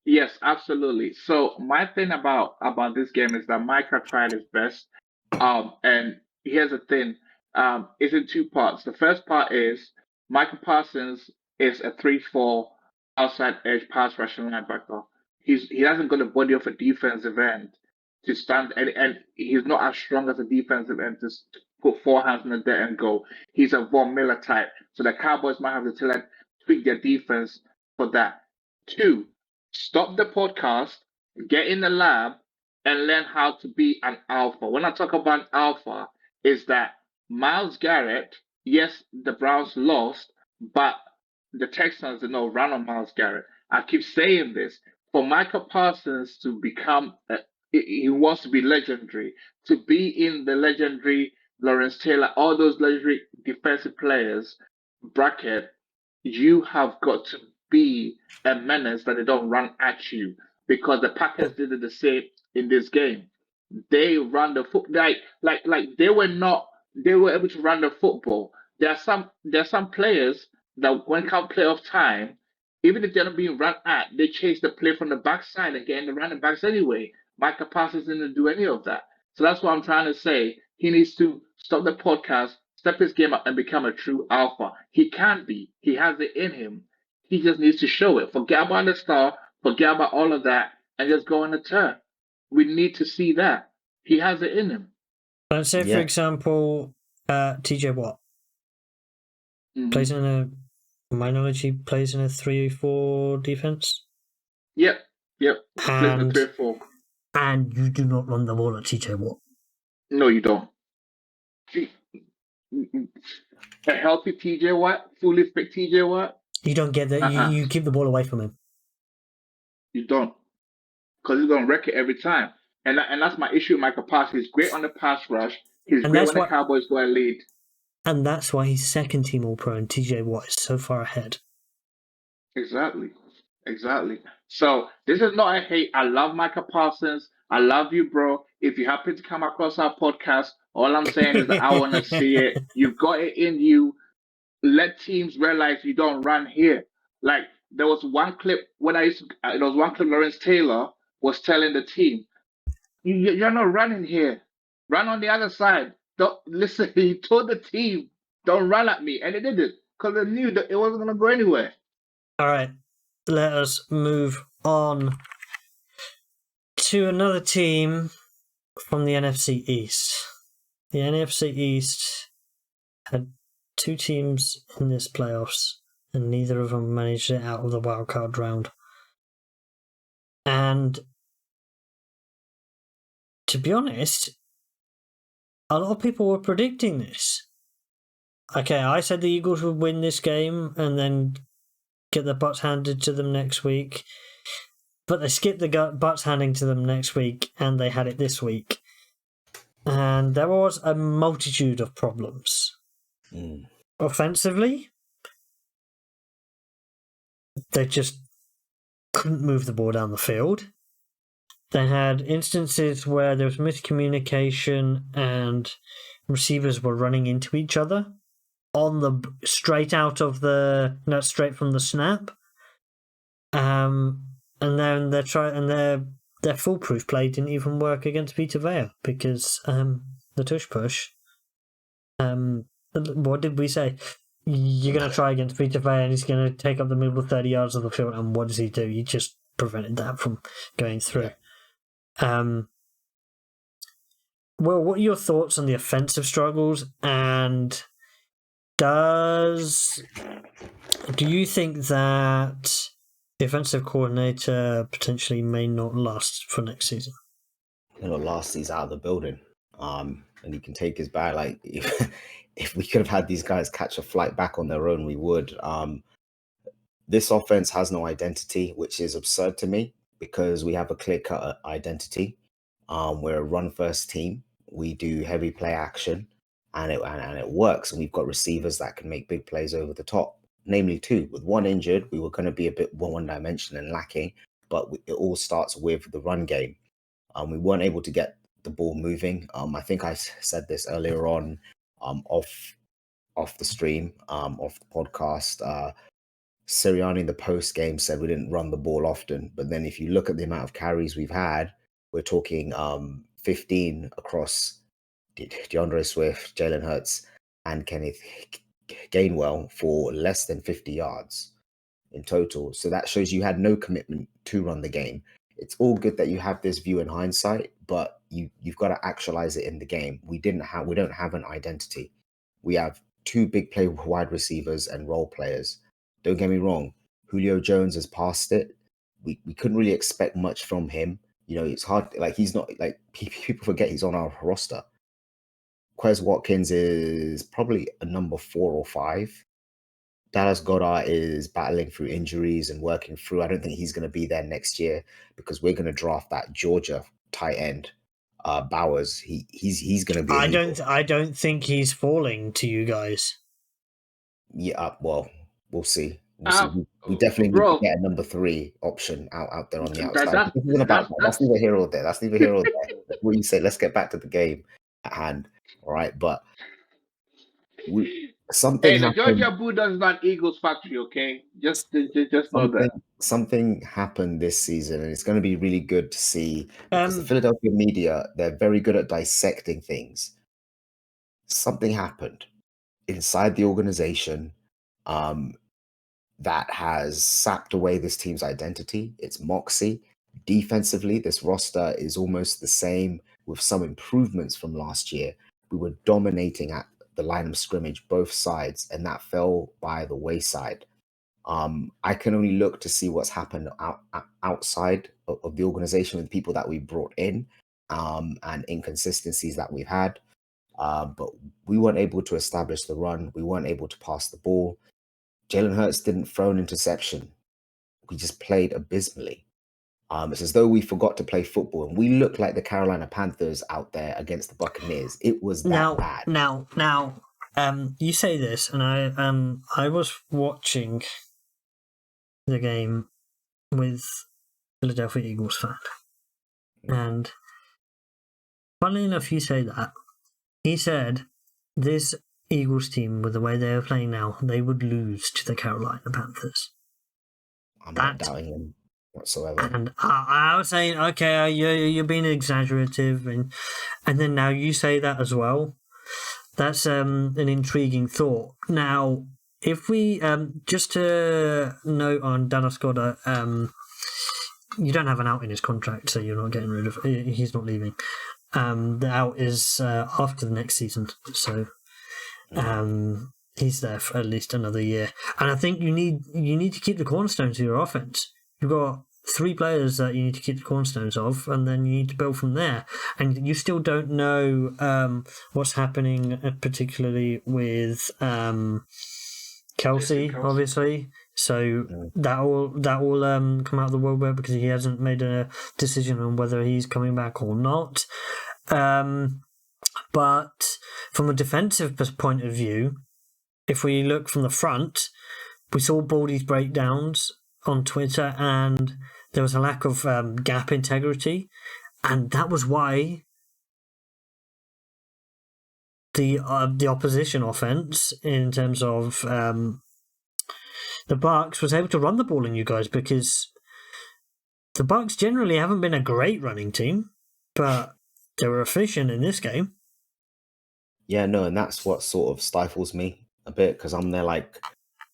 Yes, absolutely. So my thing about this game is that Micah tried his best. And here's the thing. It's in 2 parts. The first part is Micah Parsons is a 3-4 outside edge pass rushing linebacker. He hasn't got the body of a defensive end to stand, and he's not as strong as a defensive end to put 4 hands on the deck and go. He's a Von Miller type. So the Cowboys might have to tweak their defense for that. 2, stop the podcast, get in the lab, and learn how to be an alpha. When I talk about an alpha, is that Myles Garrett, yes, the Browns lost, but the Texans did not run on Myles Garrett. I keep saying this. For Micah Parsons to become, he wants to be legendary, to be in the legendary Lawrence Taylor, all those legendary defensive players bracket, you have got to be a menace that they don't run at you, because the Packers did it the same in this game. They run the football like they were able to run the football. There are some players that when come playoff time, even if they're not being run at, they chase the play from the backside and get in the running backs anyway. Micah Parsons didn't do any of that. So that's what I'm trying to say. He needs to stop the podcast, step his game up, and become a true alpha. He can be. He has it in him. He just needs to show it. Forget about the star. Forget about all of that, and just go on the turn. We need to see that. He has it in him. Let's say, for example, TJ Watt plays in a, my knowledge, he plays in a 3-4 defense. Yep. And, plays in 3-4. And you do not run the ball at TJ Watt. No, you don't. A healthy TJ Watt, fully fit TJ Watt. You don't get that. You keep the ball away from him. You don't, because he's gonna wreck it every time. And that's my issue with Micah Parsons. He's great on the pass rush. He's great when the Cowboys go and lead. And that's why he's second team All-Pro and TJ Watt is so far ahead. Exactly. So this is not a hate. I love Micah Parsons. I love you, bro. If you happen to come across our podcast, all I'm saying is that I want to see it. You've got it in you. Let teams realize you don't run here. Like, there was one clip Lawrence Taylor was telling the team, You're not running here. Run on the other side. Don't listen. He told the team, "Don't run at me," and they did it because they knew that it wasn't going to go anywhere. All right, let us move on to another team from the NFC East. The NFC East had two teams in this playoffs, and neither of them managed it out of the wildcard round. And to be honest, a lot of people were predicting this. Okay, I said the Eagles would win this game and then get the butts handed to them next week. But they skipped the butts handing to them next week, and they had it this week. And there was a multitude of problems. Offensively, they just couldn't move the ball down the field. They had instances where there was miscommunication and receivers were running into each other straight from the snap. And then their foolproof play didn't even work against Vita Vea because the tush push. What did we say? You're going to try against Vita Vea and he's going to take up the middle 30 yards of the field, and what does he do? He just prevented that from going through. Well, what are your thoughts on the offensive struggles, and do you think that the offensive coordinator potentially may not last for next season? Last he's out of the building, and he can take his bag. Like if we could have had these guys catch a flight back on their own, we would. This offense has no identity, which is absurd to me because we have a clear-cut identity. We're a run-first team. We do heavy play action, and it works. And we've got receivers that can make big plays over the top, namely two. With one injured, we were going to be a bit one-dimensional and lacking, but it all starts with the run game. We weren't able to get the ball moving. I think I said this earlier on, off the stream, off the podcast. Sirianni in the post game said we didn't run the ball often, but then if you look at the amount of carries we've had, we're talking 15 across DeAndre Swift, Jalen Hurts, and Kenneth Gainwell for less than 50 yards in total. So that shows you had no commitment to run the game. It's all good that you have this view in hindsight, but you've got to actualize it in the game. We don't have an identity. We have two big play wide receivers and role players. Don't get me wrong, Julio Jones has passed it. We couldn't really expect much from him. It's hard. Like he's not like people forget he's on our roster. Quez Watkins is probably a number 4 or 5. Dallas Goedert is battling through injuries and working through. I don't think he's going to be there next year because we're going to draft that Georgia tight end, Bowers. He's going to be. I don't think he's falling to you guys. Yeah, well, we'll see. We definitely need to get a number 3 option out there on the outside. That's neither here or there. That's neither here or there. What you say? Let's get back to the game at hand. All right, but something. Hey, the Georgia Bulldogs is not Eagles factory, okay? Just know that something happened this season, and it's going to be really good to see because the Philadelphia media, they're very good at dissecting things. Something happened inside the organization that has sapped away this team's identity, its moxie. Defensively, this roster is almost the same with some improvements from last year. We were dominating at the line of scrimmage, both sides, and that fell by the wayside. I can only look to see what's happened outside of the organization with people that we brought in and inconsistencies that we've had. But we weren't able to establish the run. We weren't able to pass the ball. Jalen Hurts didn't throw an interception. We just played abysmally. It's as though we forgot to play football, and we looked like the Carolina Panthers out there against the Buccaneers. It was that bad. Now, you say this, and I was watching the game with Philadelphia Eagles fan, and funnily enough, you say that. He said this Eagles team, with the way they are playing now, they would lose to the Carolina Panthers. I'm not doubting him. whatsoever. And I was saying, okay, you're being exaggerative, and then now you say that as well. That's an intriguing thought. Now, if we just to note on Dallas Goddard, you don't have an out in his contract, so you're not getting rid of. He's not leaving. The out is after the next season, so he's there for at least another year. And I think you need to keep the cornerstones to your offense. You've got 3 players that you need to keep the cornerstones of, and then you need to build from there. And you still don't know what's happening, particularly with Kelsey, obviously. So that will come out of the woodwork because he hasn't made a decision on whether he's coming back or not. But from a defensive point of view, if we look from the front, we saw Baldy's breakdowns on Twitter, and there was a lack of gap integrity, and that was why the opposition offense, in terms of the Bucs, was able to run the ball in you guys, because the Bucs generally haven't been a great running team, but they were efficient in this game. Yeah, no, and that's what sort of stifles me a bit, because I'm there like,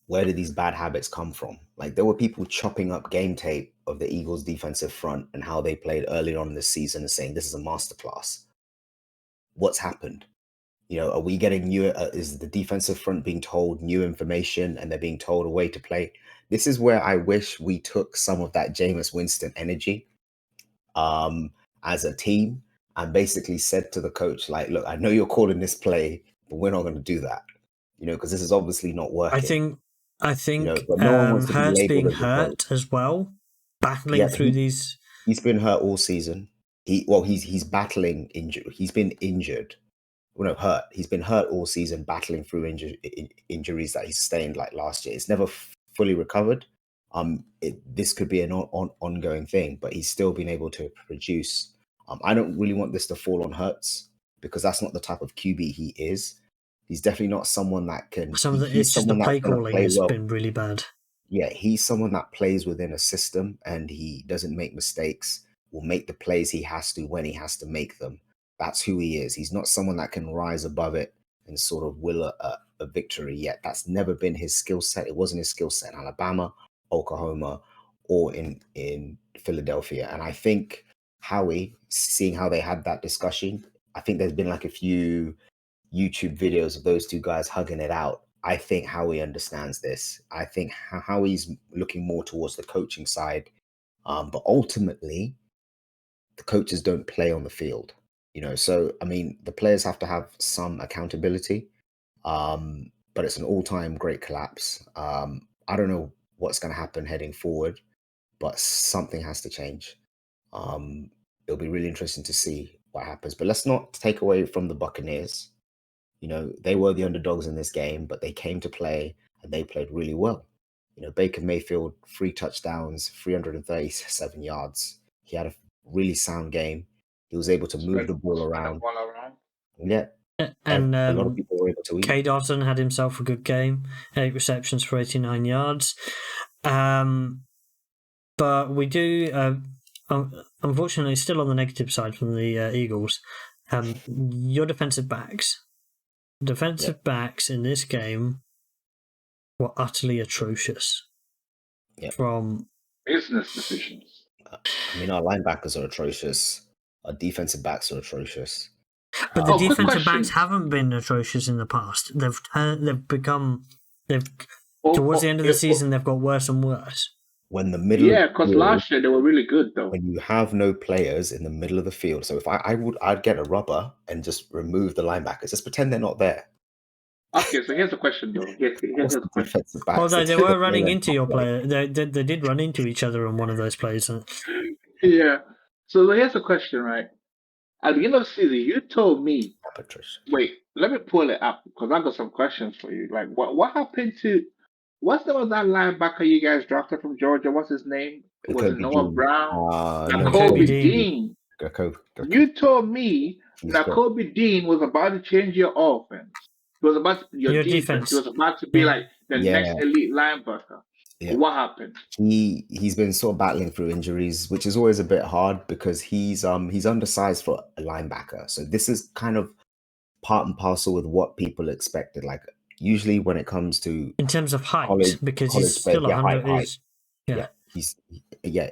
where did these bad habits come from? Like, there were people chopping up game tape of the Eagles' defensive front and how they played earlier on in the season and saying this is a masterclass. What's happened? You know, are we getting new? Is the defensive front being told new information and they're being told a way to play? This is where I wish we took some of that Jameis Winston energy as a team and basically said to the coach, like, look, I know you're calling this play, but we're not going to do that. You know, because this is obviously not working. I think you know, but no one wants to be Hurt's labeled being as a hurt coach. as well, battling through these. He's been hurt all season. He's battling injury. He's been injured. Well, no, hurt. He's been hurt all season, battling through injuries that he sustained like last year. It's never fully recovered. This could be an ongoing thing, but he's still been able to produce. I don't really want this to fall on Hurts, because that's not the type of QB he is. He's definitely not someone that can. It's just the play calling has been really bad. Yeah, he's someone that plays within a system and he doesn't make mistakes. Will make the plays he has to when he has to make them. That's who he is. He's not someone that can rise above it and sort of will a victory yet. That's never been his skill set. It wasn't his skill set in Alabama, Oklahoma, or in Philadelphia. And I think Howie, seeing how they had that discussion, I think there's been like a few YouTube videos of those two guys hugging it out. I think Howie understands this. I think Howie's looking more towards the coaching side. But ultimately, the coaches don't play on the field. You know, so, I mean, the players have to have some accountability, but it's an all-time great collapse. I don't know what's going to happen heading forward, but something has to change. It'll be really interesting to see what happens. But let's not take away from the Buccaneers. You know, they were the underdogs in this game, but they came to play and they played really well. You know, Baker Mayfield, 3 touchdowns, 337 yards. He had a really sound game. He was able to move the ball around. Yeah. And a lot of people were able to eat. K. Dawson had himself a good game, 8 receptions for 89 yards. But we do, unfortunately, still on the negative side from the Eagles. Your defensive backs in this game were utterly atrocious. Yeah. From business decisions. I mean, our linebackers are atrocious. Our defensive backs are atrocious. But the defensive backs haven't been atrocious in the past. Towards the end of the season, they've got worse and worse. When the middle, because last year they were really good though. When you have no players in the middle of the field, so if I'd get a rubber and just remove the linebackers, just pretend they're not there. Okay, so here's the question though. Here's the question. Although they were running into your player, they did run into each other on one of those plays. Yeah. So here's the question, right? At the end of the season, you told me. Patricia. Wait, let me pull it up because I got some questions for you. Like, what happened to? What's the that linebacker you guys drafted from Georgia? What's his name? Was it Noah Brown? Nakobe Dean. You told me Nakobe Dean was about to change your offense. It was about your defense. It was about to be like the next elite linebacker. Yeah. What happened? He's been sort of battling through injuries, which is always a bit hard because he's undersized for a linebacker. So this is kind of part and parcel with what people expected. Like usually when it comes to in terms of height, college because he's play, still yeah, 100. height. Yeah, He's yeah.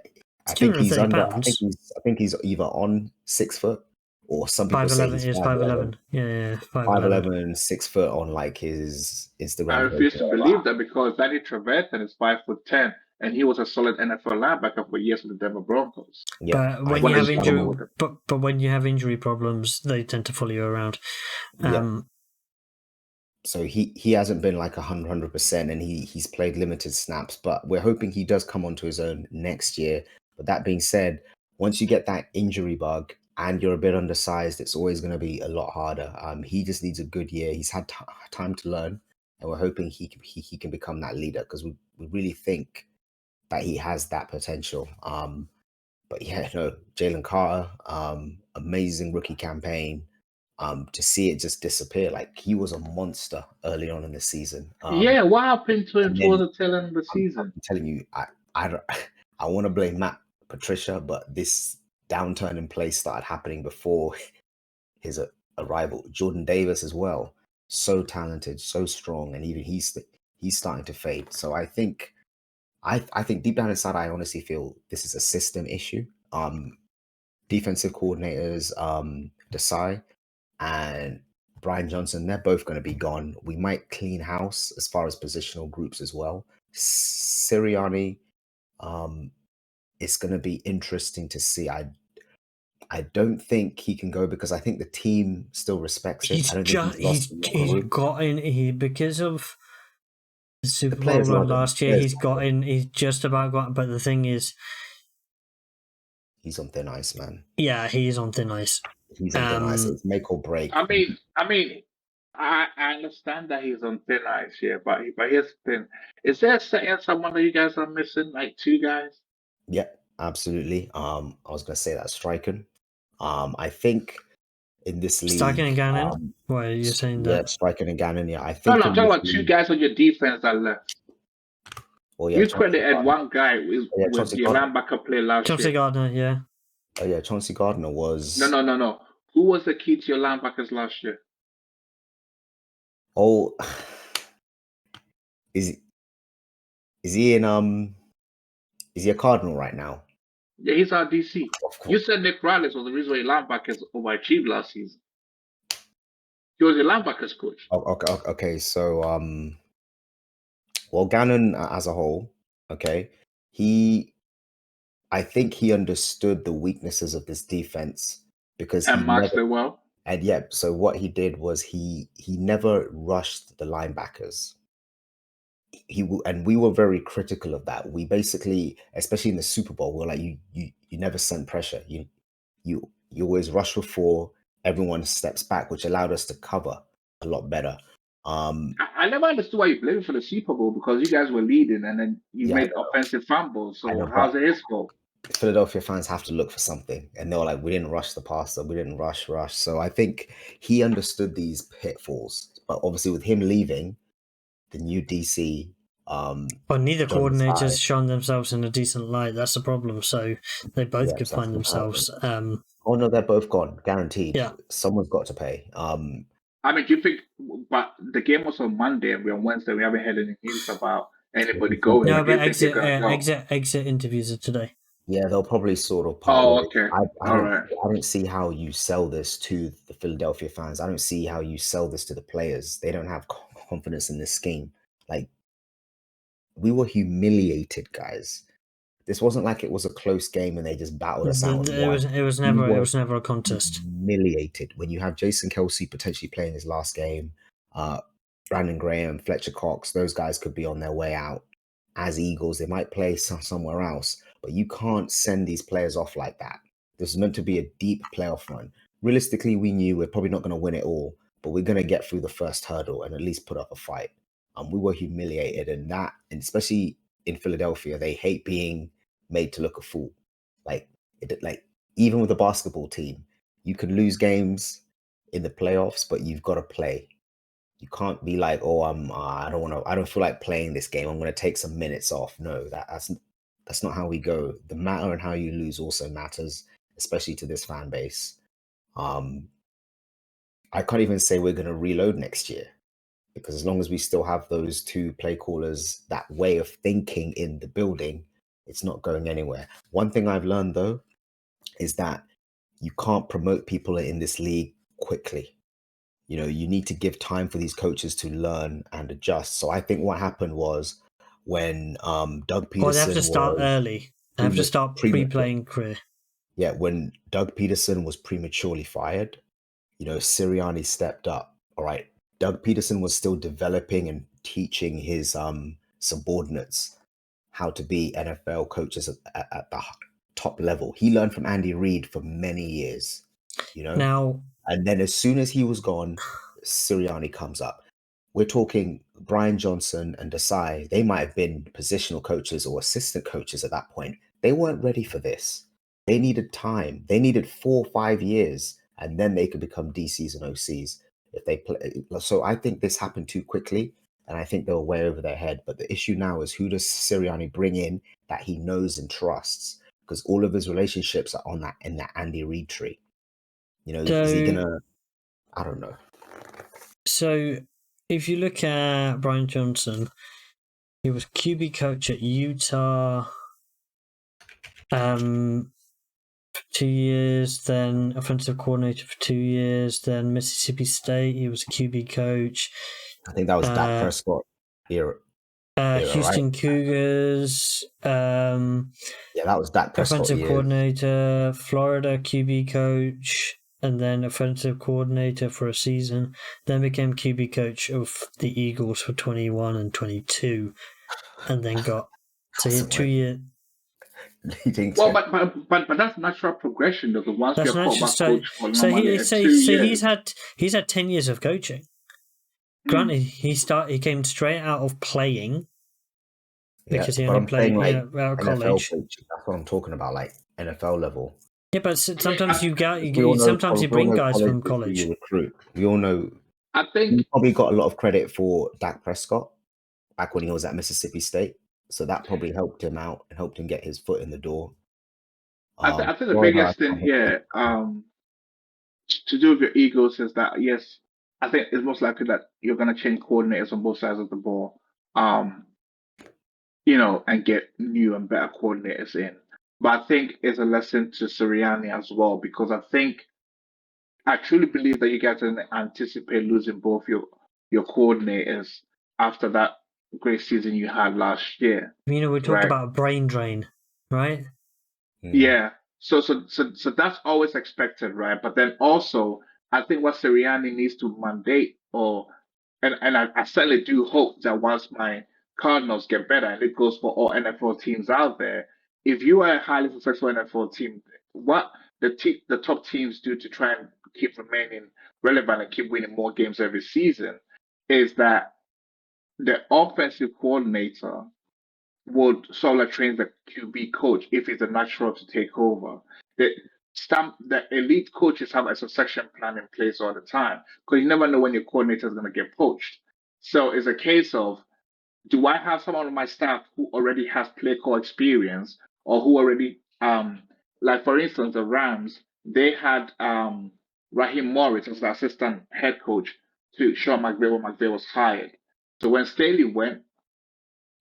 I it's think he's 230 under. pounds. I think he's either on 6 foot, or some people say 5'11 he's is 5'11. Yeah, 5'11. 5'11", 6 foot on like his I Instagram page. refuse to believe that because Danny Trevathan is 5'10", and he was a solid NFL linebacker for years with the Denver Broncos. Yeah, But when you have injury, but when you have injury problems, they tend to follow you around. So he hasn't been like 100%, and he's played limited snaps, but we're hoping he does come onto his own next year. But that being said, once you get that injury bug and you're a bit undersized, it's always going to be a lot harder. He just needs a good year. He's had time to learn, and we're hoping he can become that leader because we really think that he has that potential. But yeah, no, Jalen Carter, amazing rookie campaign. To see it just disappear, like he was a monster early on in the season. Yeah, what happened to him and towards then the tail end of the I'm season? telling you, I don't, I want to blame Matt Patricia, but this downturn in play started happening before his arrival. Jordan Davis as well, so talented, so strong, and even he's starting to fade. So I think deep down inside, I honestly feel this is a system issue. Defensive coordinators, Desai and Brian Johnson, they're both going to be gone. We might clean house as far as positional groups as well. Sirianni, it's going to be interesting to see. I don't think he can go because I think the team still respects him. I don't think he's because of the Super Bowl players run love him. last year. He's just about got. But the thing is, he's on thin ice, man. Yeah, he's on thin ice. He's on thin ice. It's make or break. I mean, I understand that he's on thin ice here, but here's the thing: is there someone that you guys are missing, like 2 guys? Yeah, absolutely. I was gonna say that Stryken. I think in this league, Stryken and Gannon. Why are you saying that? Yeah, Stryken and Gannon. Yeah, I think. No, I'm talking about 2 guys on your defense that left. Oh yeah, you credited one guy with your linebacker play last year. Chauncey Gardner, yeah. Oh yeah, Chauncey Gardner was. No. Who was the key to your linebackers last year? Oh, is he in Is he a Cardinal right now? Yeah, he's our DC. You said Nick Riley was the reason why your linebackers overachieved last season. He was your linebackers coach. Okay. So well, Gannon as a whole, okay, I think he understood the weaknesses of this defense because and matched it well. And yeah, so what he did was he never rushed the linebackers. And we were very critical of that. We basically, especially in the Super Bowl, we're like, you never sent pressure. You always rush with 4. Everyone steps back, which allowed us to cover a lot better. I never understood why you blamed for the Super Bowl because you guys were leading and then you made offensive fumbles. So how's it his fault? Philadelphia fans have to look for something, and they were like, "We didn't rush the passer. We didn't rush." So I think he understood these pitfalls, but obviously with him leaving, the new DC. Well, neither coordinators shown themselves in a decent light. That's the problem. So they both could find themselves. Oh no, they're both gone, guaranteed. Yeah, someone's got to pay. I mean, do you think? But the game was on Monday, and we're on Wednesday. We haven't had any news about anybody going. No, but exit interviews are today. Yeah, they'll probably sort of. Okay. I don't see how you sell this to the Philadelphia fans. I don't see how you sell this to the players. They don't have confidence in this scheme. Like, we were humiliated, guys. This wasn't like it was a close game and they just battled us out. It was never a contest. Humiliated when you have Jason Kelce potentially playing his last game. Brandon Graham, Fletcher Cox, those guys could be on their way out as Eagles. They might play somewhere else, but you can't send these players off like that. This is meant to be a deep playoff run. Realistically, we knew we're probably not going to win it all, but we're going to get through the first hurdle and at least put up a fight. We were humiliated, and especially in Philadelphia, they hate being made to look a fool. Like even with the basketball team, you can lose games in the playoffs, but you've got to play. You can't be like, oh, I don't feel like playing this game. I'm going to take some minutes off. No, that's not how we go. The matter and how you lose also matters, especially to this fan base. I can't even say we're going to reload next year, because as long as we still have those two play callers, that way of thinking in the building, it's not going anywhere. One thing I've learned though is that you can't promote people in this league quickly. You know, you need to give time for these coaches to learn and adjust. So I think what happened was when Doug Peterson Or they have to start was early. They have to start pre-playing career. Yeah, when Doug Peterson was prematurely fired, you know, Sirianni stepped up. All right. Doug Peterson was still developing and teaching his subordinates how to be NFL coaches at the top level. He learned from Andy Reid for many years, you know. Now, and then as soon as he was gone, Sirianni comes up. We're talking Brian Johnson and Desai. They might have been positional coaches or assistant coaches at that point. They weren't ready for this. They needed time. They needed 4 or 5 years, and then they could become DCs and OCs if they play. So I think this happened too quickly, and I think they were way over their head. But the issue now is, who does Sirianni bring in that he knows and trusts? Because all of his relationships are in that Andy Reid tree. You know, is he gonna? I don't know. So if you look at Brian Johnson, he was QB coach at Utah. 2 years, then offensive coordinator for 2 years, then Mississippi State, he was a QB coach. I think that was Dak Prescott era. Houston right? Cougars. Yeah, that was Dak Prescott. Offensive coordinator, Florida QB coach, and then offensive coordinator for a season. Then became QB coach of the Eagles for 21 and 22, and then got so he had 2 years. Well, but that's natural progression, though. The ones you're quarterback coach for normally he's had 10 years of coaching. Granted, he came straight out of playing because he only played out of college. Coaching, that's what I'm talking about, like NFL level. Yeah, but sometimes you bring guys from college. You recruit. We all know. I think he probably got a lot of credit for Dak Prescott back when he was at Mississippi State. So that probably helped him out and helped him get his foot in the door. I think the biggest thing here to do with your Eagles is that, yes, I think it's most likely that you're going to change coordinators on both sides of the ball, you know, and get new and better coordinators in. But I think it's a lesson to Sirianni as well, because I truly believe that you guys didn't anticipate losing both your coordinators after that great season you had last year. You know, we talked about a brain drain, right? Yeah. So that's always expected, right? But then also, I think what Sirianni needs to mandate, and I certainly do hope that once my Cardinals get better, and it goes for all NFL teams out there, if you are a highly successful NFL team, what the top teams do to try and keep remaining relevant and keep winning more games every season is that the offensive coordinator would sort of train the QB coach if it's a natural to take over. The elite coaches have a succession plan in place all the time, because you never know when your coordinator is going to get poached. So it's a case of, do I have someone on my staff who already has play call experience, or who already, like for instance, the Rams, they had Raheem Morris as the assistant head coach to Sean McVay when McVay was hired. So when Staley went,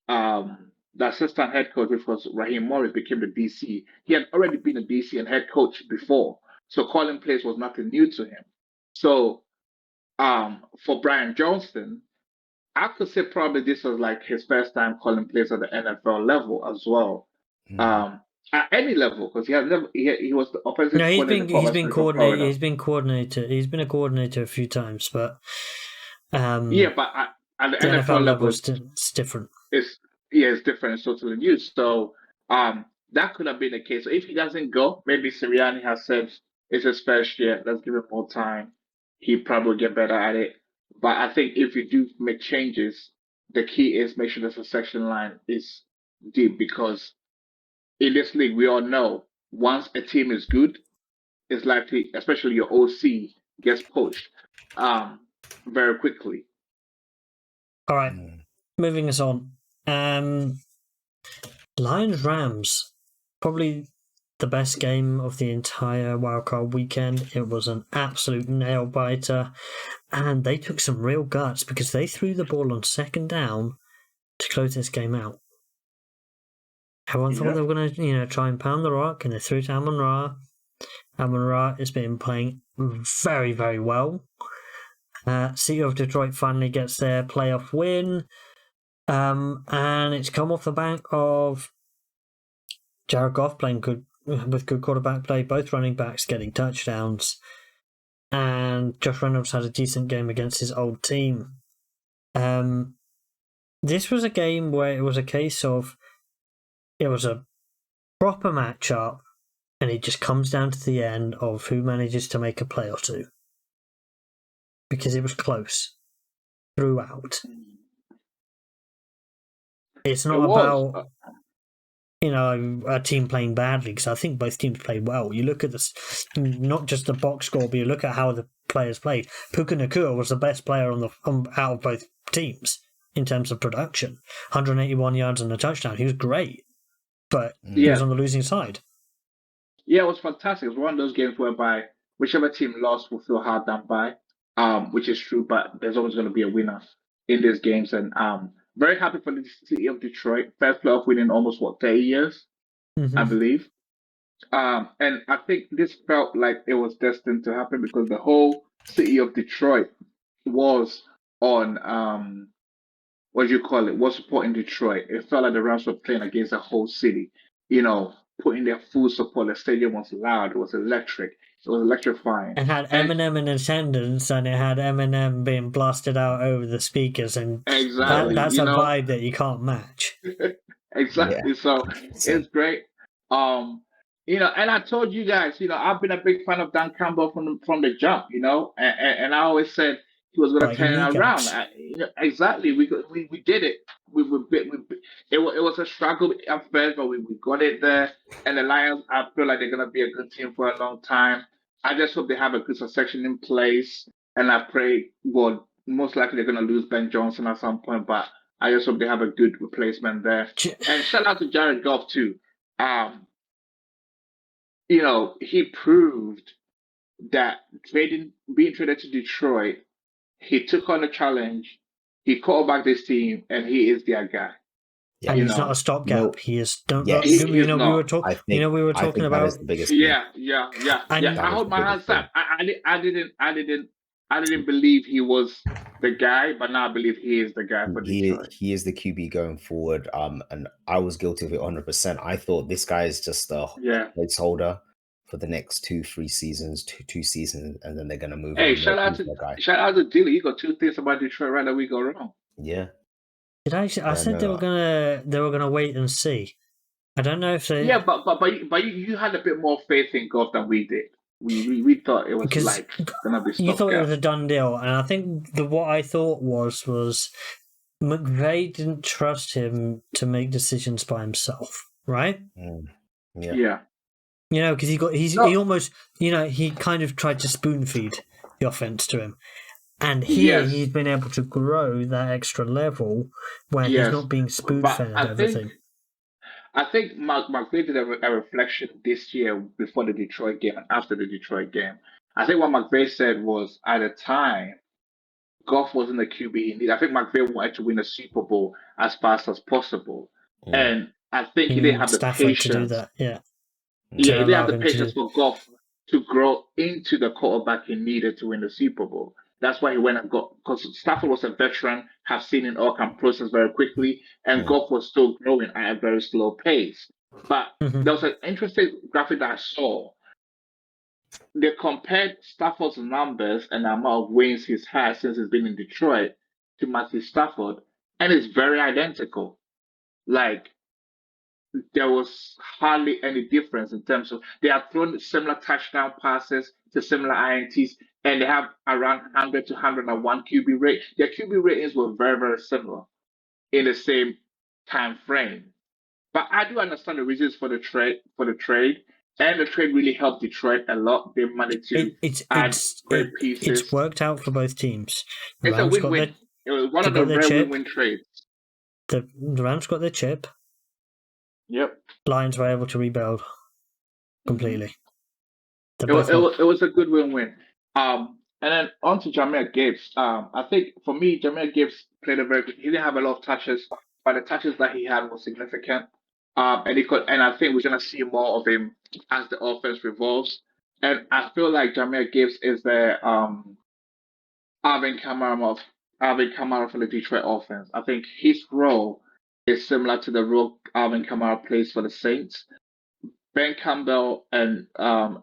the assistant head coach, which was Raheem Morris, became the DC. He had already been a DC and head coach before, so calling plays was nothing new to him. So for Brian Johnson, I could say probably this was like his first time calling plays at the NFL level as well. At any level, because he was the offensive coordinator. He's been coordinator. He's been a coordinator a few times, but but at the NFL level, it's different. It's different. It's totally new. So that could have been the case. So if he doesn't go, maybe Sirianni has said it's his first year. Let's give him more time. He probably will get better at it. But I think if you do make changes, the key is make sure the succession line is deep, because in this league, we all know once a team is good, it's likely, especially your OC, gets poached very quickly. All right, moving us on. Lions Rams, probably the best game of the entire wildcard weekend. It was an absolute nail biter, and they took some real guts because they threw the ball on second down to close this game out. Everyone thought they were going to, try and pound the rock, and they threw to Amon-Ra. Amon-Ra has been playing very, very well. City of Detroit finally gets their playoff win, and it's come off the back of Jared Goff playing good with good quarterback play, both running backs getting touchdowns, and Josh Reynolds had a decent game against his old team. This was a game where it was a case of it was a proper matchup, and it just comes down to the end of who manages to make a play or two. Because it was close throughout. It's not about a team playing badly, because I think both teams played well. You look at this, not just the box score, but you look at how the players played. Puka Nacua was the best player out of both teams in terms of production. 181 yards and a touchdown. He was great, but he was on the losing side. Yeah, it was fantastic. It was one of those games whereby whichever team lost will feel hard done by, which is true, but there's always going to be a winner in these games. And very happy for the city of Detroit. First playoff win in almost, 30 years, I believe. And I think this felt like it was destined to happen because the whole city of Detroit was on, was supporting Detroit. It felt like the Rams were playing against the whole city, putting their full support. The stadium was loud. It was electric. It was electrifying. It had Eminem in attendance, and it had Eminem being blasted out over the speakers, and that's a vibe that you can't match. Exactly. Yeah. So it's great. And I told you guys, I've been a big fan of Dan Campbell from the jump, and I always said he was going to turn it around. Exactly. We did it. It was a struggle at first, but we got it there. And the Lions, I feel like they're going to be a good team for a long time. I just hope they have a good succession in place. And I pray, well, most likely they're going to lose Ben Johnson at some point, but I just hope they have a good replacement there. And shout out to Jared Goff too. He proved that being traded to Detroit, he took on the challenge, he quarterbacked this team, and he is their guy. Yeah, and he's not a stopgap. No. He is. We were talking about. I hold my hands up. I didn't believe he was the guy, but now I believe he is the guy for Detroit. He is the QB going forward. And I was guilty of it 100%. I thought this guy is just a placeholder for the next 2-3 seasons, two seasons, and then they're gonna move. Hey, shout out to Dilly. You got two things about Detroit right that we go wrong. Yeah. I said they were gonna wait and see. I don't know if they. Yeah, but you had a bit more faith in Goff than we did. We thought it was gonna be. You thought it was a done deal, and I think what I thought was McVay didn't trust him to make decisions by himself, right? Yeah. Because he almost, he kind of tried to spoon feed the offense to him. And here he's been able to grow that extra level where he's not being spoon-fed everything. I think McVay did a reflection this year before the Detroit game and after the Detroit game. I think what McVay said was, at the time, Goff wasn't the QB he needed. I think McVay wanted to win a Super Bowl as fast as possible. And I think he didn't have the patience to do that. Yeah, he didn't have the patience for Goff to grow into the quarterback he needed to win the Super Bowl. That's why he went and because Stafford was a veteran, have seen it all can process very quickly, and Goff was still growing at a very slow pace. But there was an interesting graphic that I saw. They compared Stafford's numbers and the amount of wins he's had since he's been in Detroit to Matthew Stafford, and it's very identical. Like, there was hardly any difference in terms of they have thrown similar touchdown passes to similar INTs, and they have around 100 to 101 QB rate. Their QB ratings were very, very similar in the same time frame. But I do understand the reasons for the trade, and the trade really helped Detroit a lot. They managed to add great pieces. It's worked out for both teams. It's a win-win. It was one They of the got their rare chip. win-win trades. The Rams got their chip. Yep. Lions were able to rebuild completely. It was a good win-win. And then on to Jahmyr Gibbs. I think for me, Jahmyr Gibbs played a very good. He didn't have a lot of touches, but the touches that he had were significant. And I think we're gonna see more of him as the offense revolves. And I feel like Jahmyr Gibbs is the Alvin Kamara for the Detroit offense. I think his role is similar to the role Alvin Kamara plays for the Saints. Ben Campbell and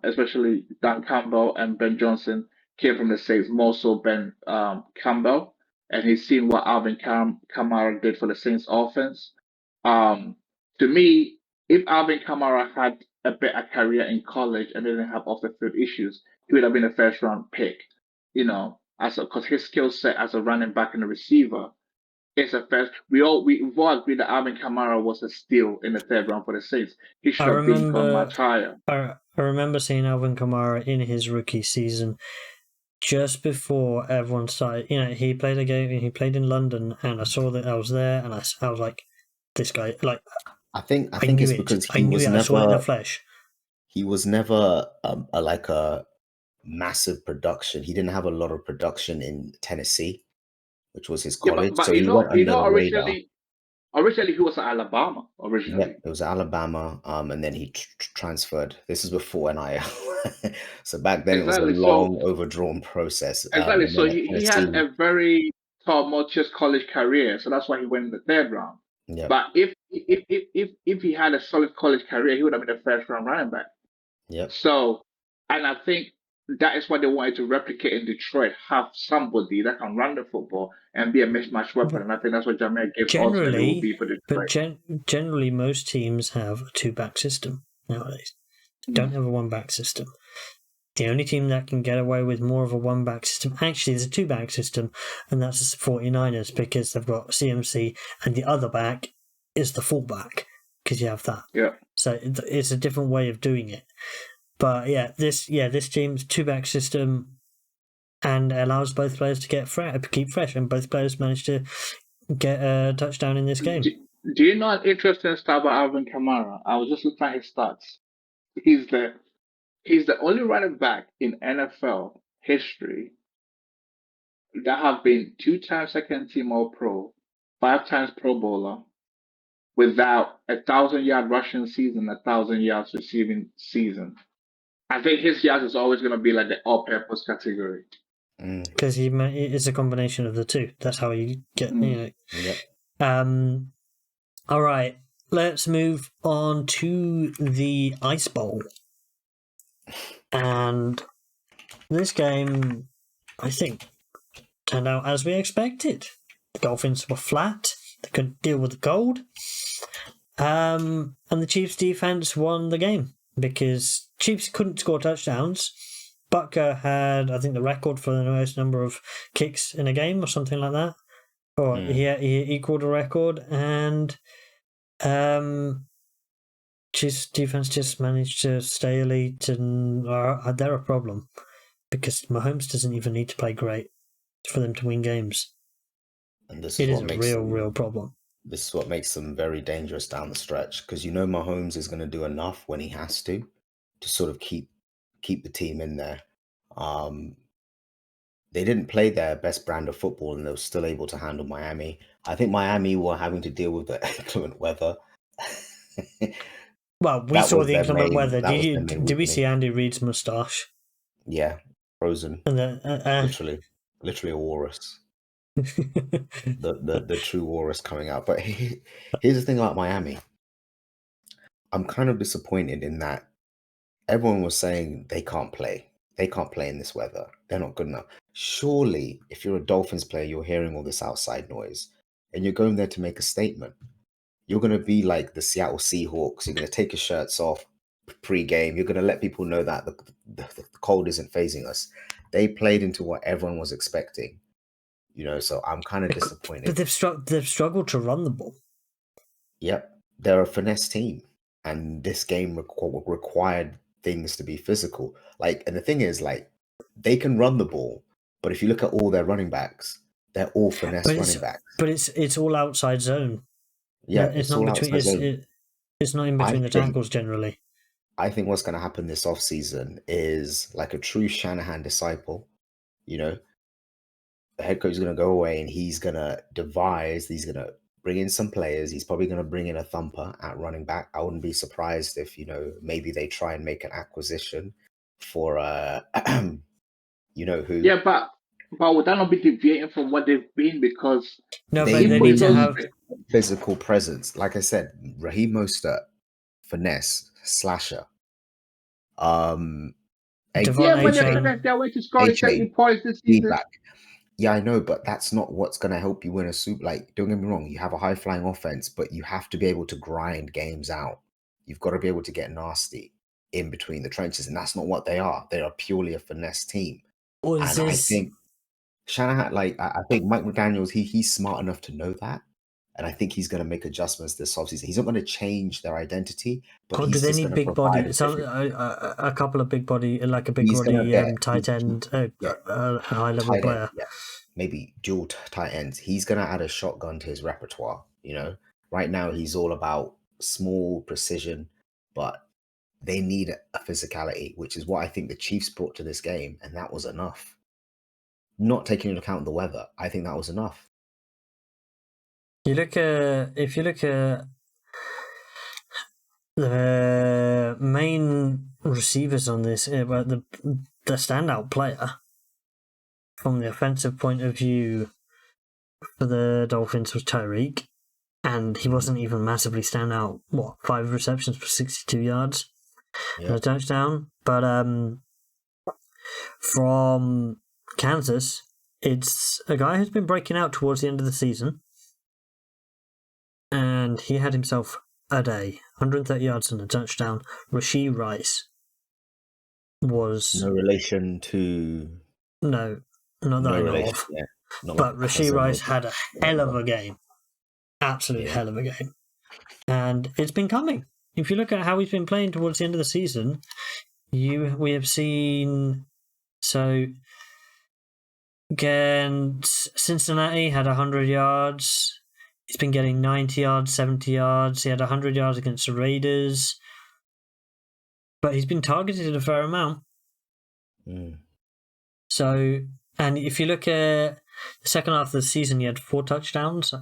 especially Dan Campbell and Ben Johnson came from the Saints, more so Ben Campbell, and he's seen what Alvin Kamara did for the Saints offense. To me, if Alvin Kamara had a better career in college and didn't have off the field issues, he would have been a first round pick. Because his skill set as a running back and a receiver is a first. We've all agreed that Alvin Kamara was a steal in the third round for the Saints. He should have been gone much higher. I remember seeing Alvin Kamara in his rookie season, just before everyone started. He played a game. He played in London, and I saw that I was there, and I was like, "This guy!" Like, I think it's because he was never. I saw it in the flesh. He was never a massive production. He didn't have a lot of production in Tennessee, which was his college. But so he went under the radar. Originally, he was at Alabama. Originally, yeah, it was Alabama, and then he transferred. This is before NIL, so back then it was a long, overdrawn process. Exactly. So he had a very tumultuous college career, so that's why he went in the third round. Yeah. But if he had a solid college career, he would have been a first round running back. Yeah. So, and I think that is what they wanted to replicate in Detroit: have somebody that can run the football and be a mismatch weapon. And I think that's what Jahmyr Gibbs ultimately will be for Detroit. But generally, most teams have a two-back system nowadays. They don't have a one-back system. The only team that can get away with more of a one-back system actually is a two-back system, and that's the 49ers, because they've got CMC, and the other back is the fullback, because you have that. Yeah. So it's a different way of doing it. But this team's two-back system, and allows both players to keep fresh, and both players managed to get a touchdown in this game. Do you know an interesting stat about Alvin Kamara? I was just looking at his stats. He's the only running back in NFL history that have been 2 times second team All Pro, 5 times Pro Bowler, without 1,000-yard rushing season, 1,000 yards receiving season. I think his yards is always going to be like the all-purpose category. Because it's a combination of the two. That's how you get. Yep. All right, let's move on to the Ice Bowl. And this game, I think, turned out as we expected. The Dolphins were flat. They couldn't deal with the cold. And the Chiefs' defense won the game because Chiefs couldn't score touchdowns. Butker had, I think, the record for the most number of kicks in a game or something like that. Or he equaled a record, and Chiefs defense just managed to stay elite, and they're a problem because Mahomes doesn't even need to play great for them to win games. And this is a real problem. This is what makes them very dangerous down the stretch, because Mahomes is going to do enough when he has to sort of keep the team in there. They didn't play their best brand of football, and they were still able to handle Miami. I think Miami were having to deal with the inclement weather. Well, we saw the inclement weather. Did we see Andy Reid's moustache? Yeah, frozen. And literally a walrus. the true walrus coming out. But here's the thing about Miami. I'm kind of disappointed in that everyone was saying they can't play. They can't play in this weather. They're not good enough. Surely, if you're a Dolphins player, you're hearing all this outside noise, and you're going there to make a statement. You're going to be like the Seattle Seahawks. You're going to take your shirts off pre-game. You're going to let people know that the cold isn't phasing us. They played into what everyone was expecting. So I'm kind of disappointed. But they've struggled to run the ball. Yep. They're a finesse team, and this game required things to be physical. And the thing is, they can run the ball, but if you look at all their running backs, They're all finesse running backs. But it's all outside zone. Yeah, it's all not between. outside zone. It's not in between the tackles generally. I think what's going to happen this offseason is like a true Shanahan disciple. You know, the head coach is going to go away and he's going to he's going to bring in some players. He's probably going to bring in a thumper at running back. I wouldn't be surprised if, maybe they try and make an acquisition for, you know who. Yeah, but would that not be deviating from what they've been? Because no, but they need to have physical presence. Like I said, Raheem Mostert, finesse, slasher. Yeah, but they're way to score 70 points this season. Feedback. Yeah, I know, but that's not what's going to help you win a Super. Like, don't get me wrong, you have a high-flying offense, but you have to be able to grind games out. You've got to be able to get nasty in between the trenches, and that's not what they are. They are purely a finesse team. I think Shanahan, I think Mike McDaniels, he's smart enough to know that, and I think he's going to make adjustments this offseason. He's not going to change their identity, but he's do they need big body? A couple of big body, like a big body tight end, a high level player. Yeah. Maybe dual tight ends. He's going to add a shotgun to his repertoire. Right now he's all about small precision, but they need a physicality, which is what I think the Chiefs brought to this game, and that was enough. Not taking into account the weather, I think that was enough. If you look at the main receivers on this, the standout player from the offensive point of view for the Dolphins was Tyreek, and he wasn't even massively standout. 5 receptions for 62 yards and a touchdown. But from Kansas, it's a guy who's been breaking out towards the end of the season, and he had himself a day, 130 yards and a touchdown. Rashee Rice was no relation to not that I know of. Yeah. But Rashee Rice had a hell of a game, absolute hell of a game, and it's been coming. If you look at how he's been playing towards the end of the season, we have seen against Cincinnati had 100 yards. He's been getting 90 yards, 70 yards. He had 100 yards against the Raiders. But he's been targeted a fair amount. So, and if you look at the second half of the season, he had 4 touchdowns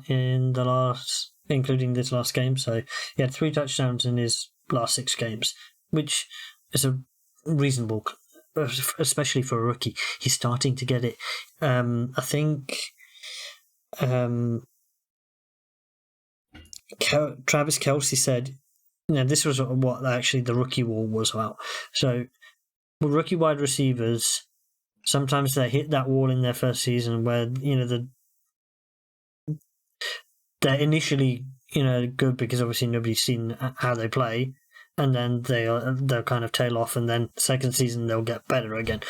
including this last game. So he had 3 touchdowns in his last 6 games, which is a reasonable, especially for a rookie. He's starting to get it. I think Travis Kelce said, this was what actually the rookie wall was about. So, rookie wide receivers, sometimes they hit that wall in their first season where, they're initially, good because obviously nobody's seen how they play, and then they'll kind of tail off, and then second season they'll get better again.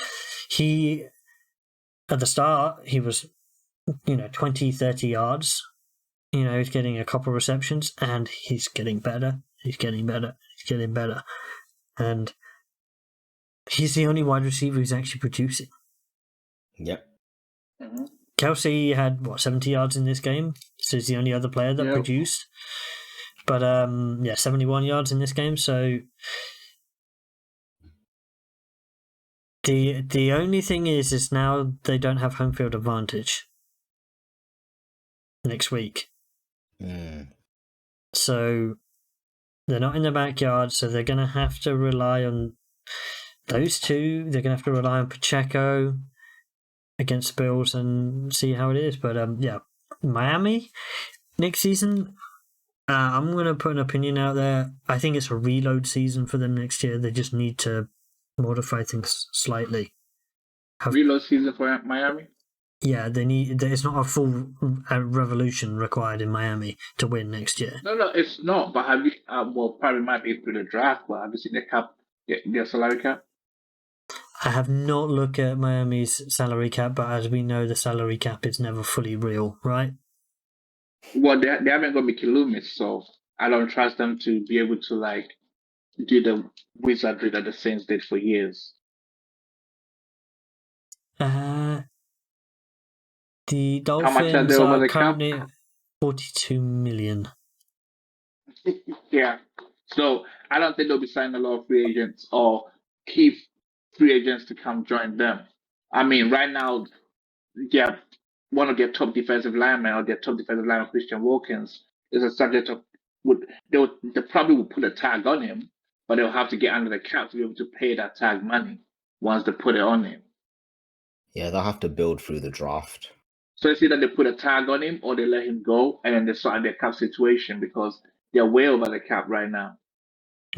At the start, he was, 20, 30 yards. He's getting a couple of receptions, and he's getting better. He's getting better. He's getting better. And he's the only wide receiver who's actually producing. Yep. Kelce had, 70 yards in this game? So he's the only other player that produced. But, 71 yards in this game. So the only thing is now they don't have home field advantage next week. So they're not in the backyard, so they're going to have to rely on those two. They're going to have to rely on Pacheco against the Bills and see how it is. But Miami next season, I'm going to put an opinion out there. I think it's a reload season for them next year. They just need to modify things slightly. Reload season for Miami? Yeah, it's not a full revolution required in Miami to win next year. No, it's not. But have you? Probably might be through the draft. But have you seen their salary cap? I have not looked at Miami's salary cap, but as we know, the salary cap is never fully real, right? Well, they haven't got Mickey Loomis, so I don't trust them to be able to do the wizardry that the Saints did for years. The How much are they Dolphins over are the cap? currently 42 million. Yeah. So I don't think they'll be signing a lot of free agents or keep free agents to come join them. I mean, right now, yeah, one of their top defensive linemen or their top defensive lineman, Christian Wilkins, is a subject of they probably will put a tag on him, but they'll have to get under the cap to be able to pay that tag money once they put it on him. Yeah, they'll have to build through the draft. So it's either they put a tag on him or they let him go and then they sort out their cap situation because they're way over the cap right now.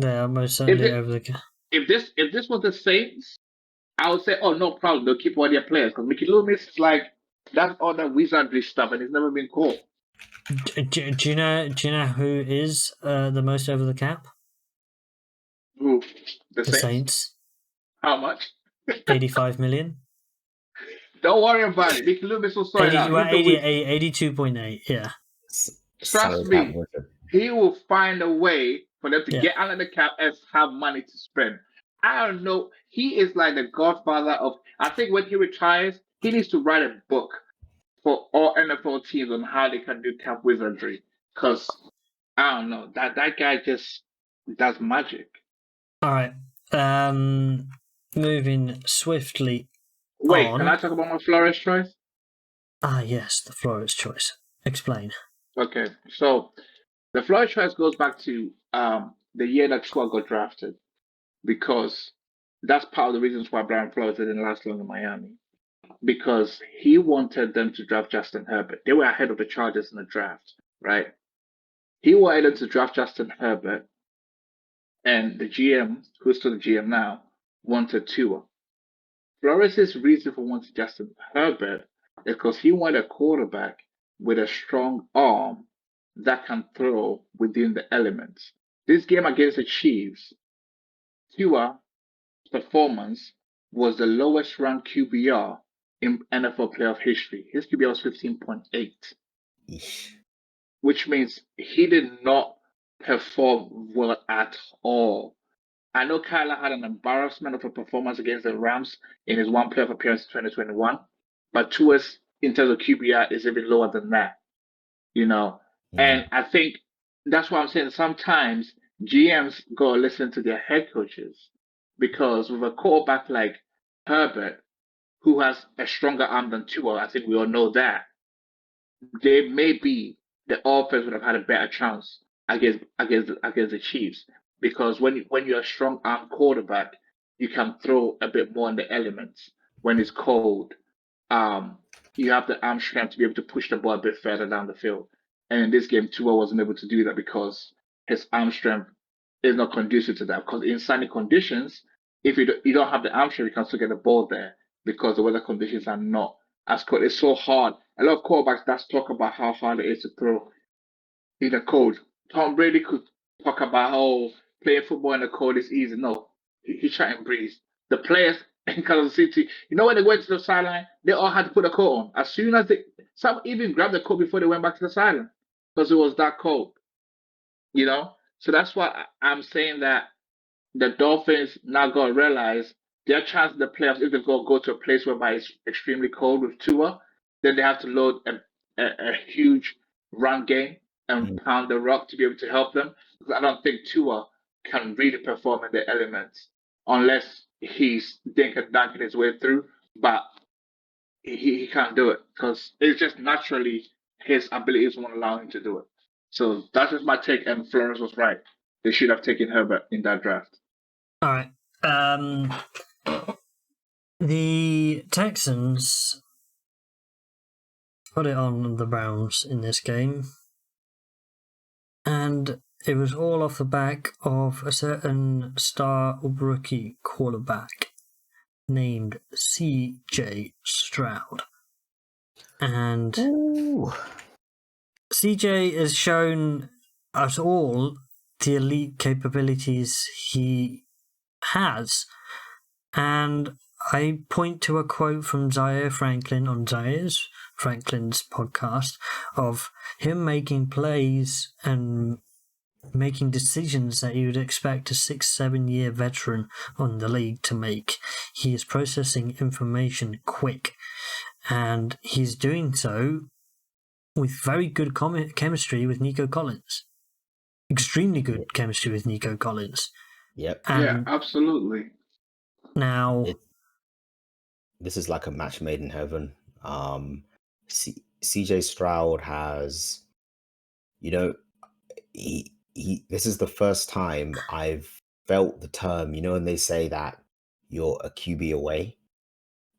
They are most certainly over the cap. If this was the Saints, I would say, oh, no problem. They'll keep all their players because Mickey Loomis is like that's all that wizardry stuff, and it's never been caught. Do you know who is the most over the cap? Who? The The Saints. How much? 85 million. Don't worry about it. Mickey Loomis will sort it out. 82.8. Yeah. Trust me, he will find a way for them to get under the cap and have money to spend. I don't know. He is like the godfather of. I think when he retires, he needs to write a book for all NFL teams on how they can do cap wizardry. Because I don't know, that guy just does magic. All right. Moving swiftly. Wait, can I talk about my Flores choice? Ah, yes, the Flores choice. Explain. Okay, so the Flores choice goes back to the year that Tua got drafted, because that's part of the reasons why Brian Flores didn't last long in Miami. Because he wanted them to draft Justin Herbert. They were ahead of the Chargers in the draft, right? He wanted to draft Justin Herbert, and the GM, who's still the GM now, wanted Tua. Flores' reason for wanting Justin Herbert is because he wanted a quarterback with a strong arm that can throw within the elements. This game against the Chiefs, Tua's performance was the lowest ranked QBR in NFL playoff history. His QBR was 15.8, which means he did not perform well at all. I know Kyler had an embarrassment of a performance against the Rams in his one playoff appearance in 2021, but Tua's in terms of QBR is even lower than that, you know. And I think that's why I'm saying sometimes GMs go listen to their head coaches, because with a quarterback like Herbert, who has a stronger arm than Tua, I think we all know that, they maybe the offense would have had a better chance against the Chiefs. Because when you're a strong arm quarterback, you can throw a bit more in the elements. When it's cold, you have the arm strength to be able to push the ball a bit further down the field. And in this game, Tua wasn't able to do that because his arm strength is not conducive to that. Because in sunny conditions, if you don't have the arm strength, you can still get the ball there because the weather conditions are not as cold. It's so hard. A lot of quarterbacks talk about how hard it is to throw in the cold. Tom Brady could talk about how playing football in the cold is easy. No, he tried and breeze. The players in Kansas City, when they went to the sideline, they all had to put a coat on. As soon as some even grabbed the coat before they went back to the sideline because it was that cold. So that's why I'm saying that the Dolphins now got to realize their chance in the playoffs, if they go to a place whereby it's extremely cold with Tua, then they have to load a huge run game and pound the rock to be able to help them. Because I don't think Tua can really perform in the elements unless he's dink and dunking his way through. But he can't do it because it's just naturally his abilities won't allow him to do it. So that's just my take, and Flores was right. They should have taken Herbert in that draft. All right. The Texans put it on the Browns in this game, and it was all off the back of a certain star rookie quarterback named C.J. Stroud. And CJ has shown us all the elite capabilities he has. And I point to a quote from Zaire Franklin on Zaire Franklin's podcast of him making plays and making decisions that you would expect a 6-7 year veteran on the league to make. He is processing information quick. and he's doing so with very good chemistry with Nico Collins. Extremely good chemistry with Nico Collins. Yep. And absolutely. now, this is like a match made in heaven. CJ Stroud has, this is the first time I've felt the term, when they say that you're a QB away.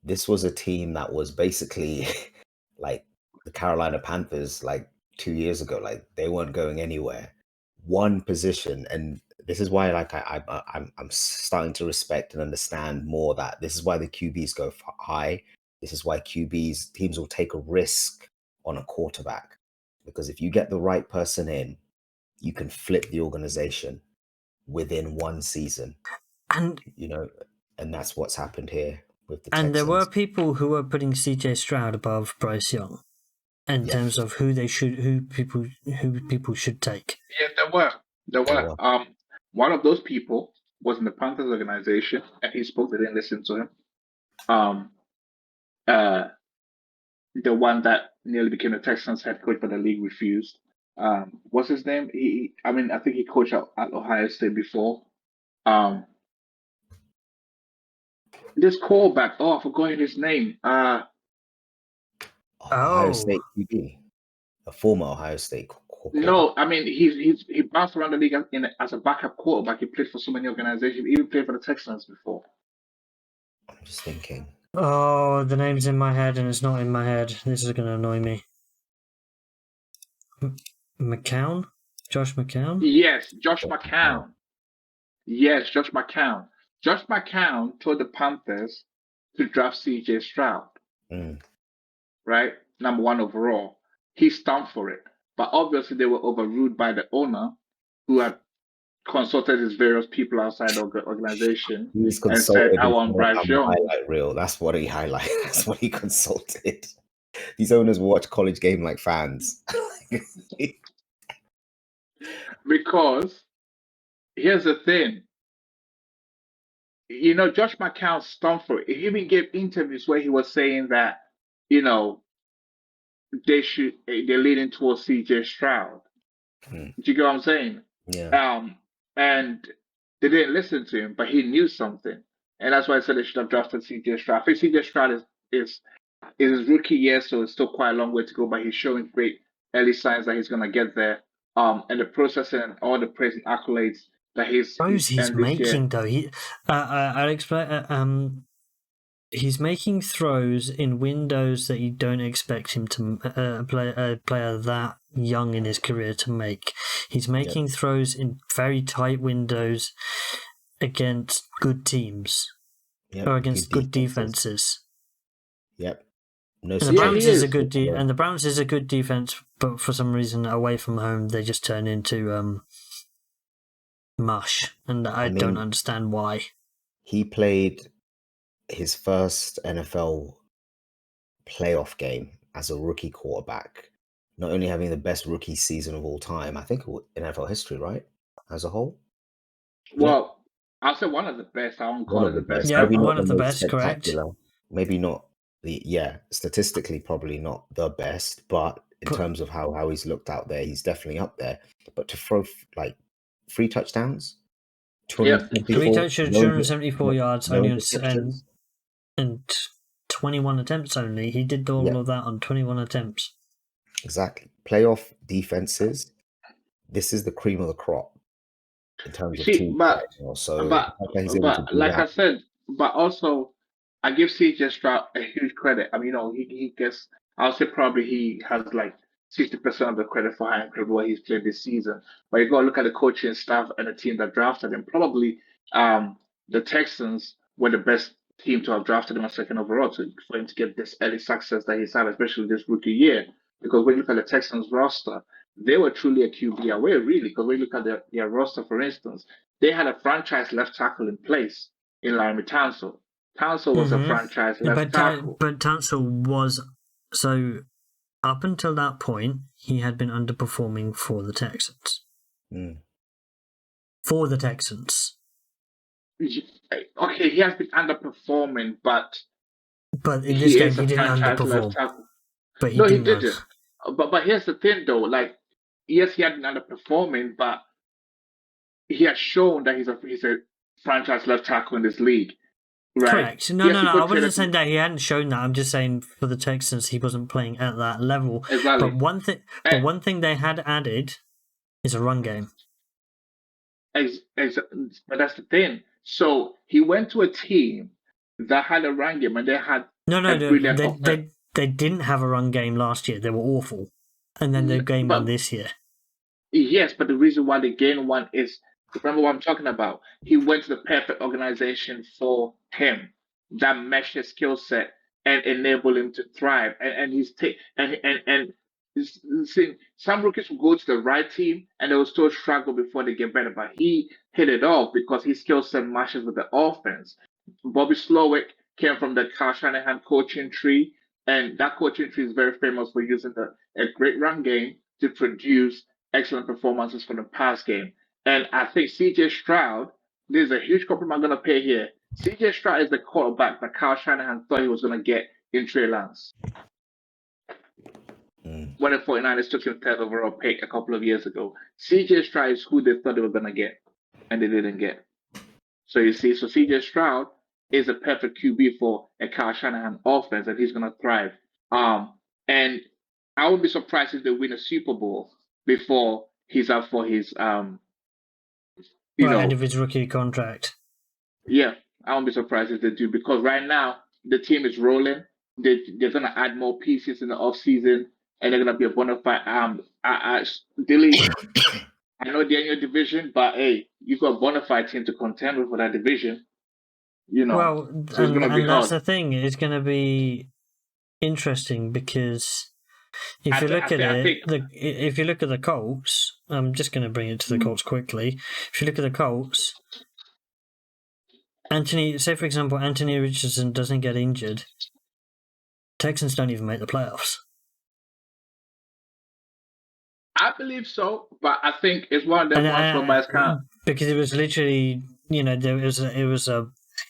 This was a team that was basically like the Carolina Panthers like 2 years ago. Like they weren't going anywhere. One position, and this is why like I'm starting to respect and understand more that this is why the QBs go high. This is why teams will take a risk on a quarterback, because if you get the right person in, you can flip the organization within one season. And and that's what's happened here with the and Texans. there were people who were putting CJ Stroud above Bryce Young in terms of who people should take. Yeah, there were. One of those people was in the Panthers organization, and he spoke. They didn't listen to him. The one that nearly became the Texans head coach, but the league refused. What's his name? I think he coached at Ohio State before. This callback. Oh, I forgot his name. Ohio State QB, a former Ohio State quarterback. No, he bounced around the league as a backup quarterback. He played for so many organizations. He even played for the Texans before. I'm just thinking. Oh, the name's in my head and it's not in my head. This is going to annoy me. McCown? Josh McCown? Yes, Josh McCown. Yes, Josh McCown. Josh McCown told the Panthers to draft CJ Stroud. Right? Number 1 overall. He stumped for it. But obviously they were overruled by the owner, who had consulted his various people outside the organization and said, I want Bryce Young. Highlight reel. That's what he highlighted. That's what he consulted. These owners will watch college game like fans. Because here's the thing. Josh McCown stumped for it. He even gave interviews where he was saying that, they're leaning towards CJ Stroud. Do you get what I'm saying? Yeah. And they didn't listen to him, but he knew something. And that's why I said they should have drafted CJ Stroud. I think CJ Stroud is his rookie year, so it's still quite a long way to go, but he's showing great early signs that he's going to get there. And the process and all the praise and accolades that he's making, though. I'll explain. He's making throws in windows that you don't expect him to a player that young in his career to make. He's making throws in very tight windows against good teams or against good defenses. Yep. And the Browns is a good and the Browns is a good defense, but for some reason away from home they just turn into mush, and I don't understand why. He played his first NFL playoff game as a rookie quarterback, not only having the best rookie season of all time, I think in NFL history, right? As a whole. Well, I'll say one of the best. I won't call it the best. Yeah, one of the best, correct. Maybe not statistically probably not the best, but in terms of how he's looked out there, he's definitely up there. But to throw like 3 touchdowns, 3 touchdowns, 274 yards, and 21 attempts only. He did all of that on 21 attempts. Exactly. Playoff defenses, this is the cream of the crop in terms of team. But I said, but also I give CJ Stroud a huge credit. He gets, I'll say probably he has like 60% of the credit for how incredible he's played this season. But you got to look at the coaching staff and the team that drafted him. Probably the Texans were the best team to have drafted him a second overall for him to get this early success that he's had, especially this rookie year. Because when you look at the Texans roster, they were truly a QB away, really. Because when you look at their roster, for instance, they had a franchise left tackle in place in Laremy Tunsil. Tunsil was a franchise left tackle. But Tunsil was, so up until that point, he had been underperforming for the Texans. For the Texans. Okay, he has been underperforming, but But in this game, is he a didn't franchise left underperform. tackle. But he No, he didn't. didn't. But here's the thing, though. Like, yes, he had been underperforming, but he has shown that he's a franchise left tackle in this league, right? Correct. No. I wasn't saying that he hadn't shown that. I'm just saying for the Texans, he wasn't playing at that level. Exactly. But one thing they had added is a run game. But that's the thing. So he went to a team that had a run game, and they had brilliant offense. They didn't have a run game last year. They were awful, and then they gained one this year. Yes, but the reason why they gained one is, remember what I'm talking about. He went to the perfect organization for him that meshed his skill set and enabled him to thrive. And see, some rookies will go to the right team and they will still struggle before they get better. But he hit it off because his skill set matches with the offense. Bobby Slowick came from the Kyle Shanahan coaching tree, and that coaching tree is very famous for using a great run game to produce excellent performances from the pass game. And I think CJ Stroud, there's a huge compliment I'm going to pay here. CJ Stroud is the quarterback that Kyle Shanahan thought he was going to get in Trey Lance. When the 49ers took him 3rd overall pick a couple of years ago. CJ Stroud is who they thought they were going to get, and they didn't get. So you see, CJ Stroud is a perfect QB for a Kyle Shanahan offense, and he's going to thrive. And I would be surprised if they win a Super Bowl before he's up for his end of his rookie contract. Yeah, I won't be surprised if they do, because right now the team is rolling. They're going to add more pieces in the offseason, and they're going to be a bona fide. Dilly, I know they're in your division, but hey, you've got a bona fide team to contend with for that division. Well, so and that's the thing. It's going to be interesting because if you look at the Colts, I'm just going to bring it to the Colts quickly. If you look at the Colts, say for example, Anthony Richardson doesn't get injured, Texans don't even make the playoffs. I believe so, but I think it's one of them ones where my count. Because it was literally, there was a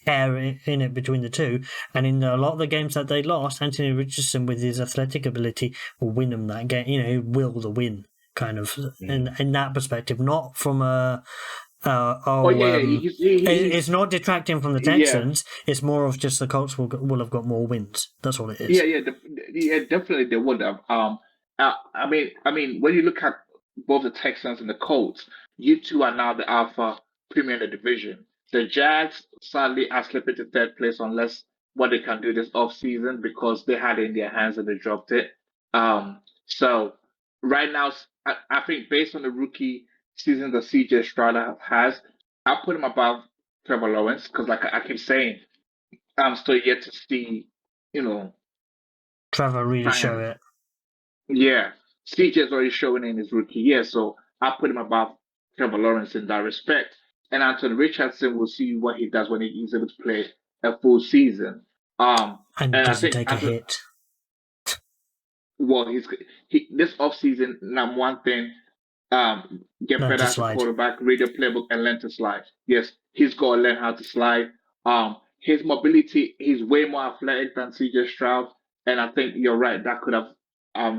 hair in it between the two, and in a lot of the games that they lost, Anthony Richardson, with his athletic ability, will win them that game. He will the win, kind of, in that perspective, not from a. It's not detracting from the Texans. Yeah. It's more of just the Colts will have got more wins. That's all it is. Yeah, definitely they would have. I mean, when you look at both the Texans and the Colts, you two are now the alpha premier in the division. The Jags sadly are slipping to 3rd place unless what they can do this offseason, because they had it in their hands and they dropped it. So right now, I think based on the rookie season that CJ Stroud has, I'll put him above Trevor Lawrence, because like I keep saying, I'm still yet to see, Trevor really show it. Yeah, CJ's already showing in his rookie year, so I'll put him above Trevor Lawrence in that respect. And Anthony Richardson, will see what he does when he's able to play a full season. And doesn't take a hit. Well, this offseason, now one thing, get better as a quarterback, read your playbook, and learn to slide. Yes, he's got to learn how to slide. His mobility, he's way more athletic than CJ Stroud, and I think you're right, that could have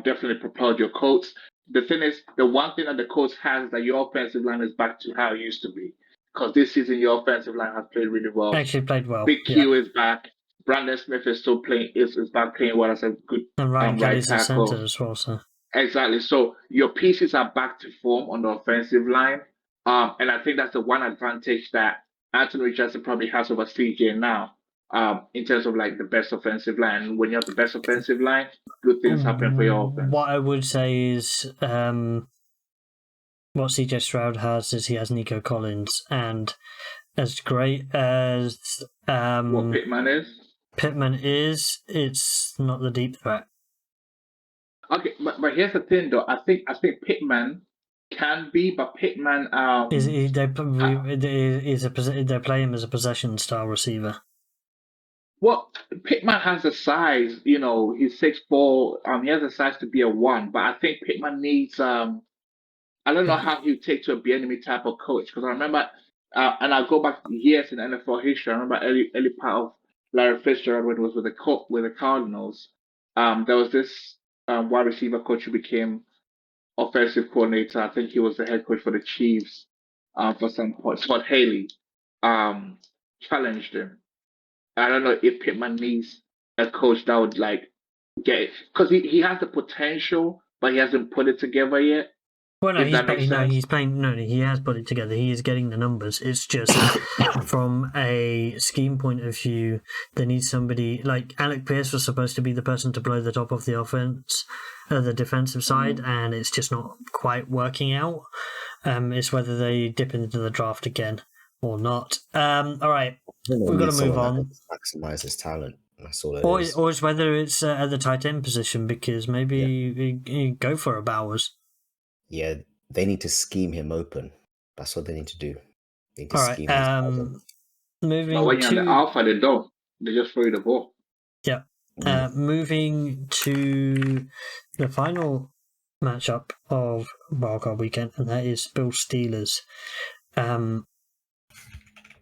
definitely propelled your Colts. The thing is, the one thing that the Colts has is that your offensive line is back to how it used to be. Because this season, your offensive line has played really well. Actually played well. Big Q is back. Brandon Smith is still playing. Is back playing well as a good and Ryan Kelly's right tackle. Center as well. So exactly. So your pieces are back to form on the offensive line, and I think that's the one advantage that Anthony Richardson probably has over CJ now. In terms of like the best offensive line. When you have the best offensive line, good things happen for your offense. What I would say is what CJ Stroud has is he has Nico Collins, and as great as what Pittman is, it's not the deep threat. Okay, but here's the thing though. I think Pittman can be, but Pittman they play him as a possession style receiver. Well, Pittman has the size, he's 6'4". He has the size to be a 1, but I think Pittman needs. I don't know how he would take to a Bieniemy type of coach, because I remember, and I'll go back years in NFL history. I remember early part of Larry Fitzgerald when he was with the Cardinals. There was this wide receiver coach who became offensive coordinator. I think he was the head coach for the Chiefs for some point. Scott Haley challenged him. I don't know if Pittman needs a coach that would like get it because he has the potential, but he hasn't put it together yet. Well, no, If that makes sense. he's playing. No, he has put it together. He is getting the numbers. It's just from a scheme point of view, they need somebody like Alec Pierce was supposed to be the person to blow the top off the offense, the defensive side, and it's just not quite working out. It's whether they dip into the draft again or not. All right, we've got to move on. Maximize his talent. That's all it is. Or it's whether it's at the tight end position because maybe you go for a Bowers. Yeah, they need to scheme him open. That's what they need to do. They need to All right. Moving but when you're to on the alpha, they don't. They just throw you the ball. Yeah. Moving to the final matchup of Wildcard Weekend, and that is Bills Steelers.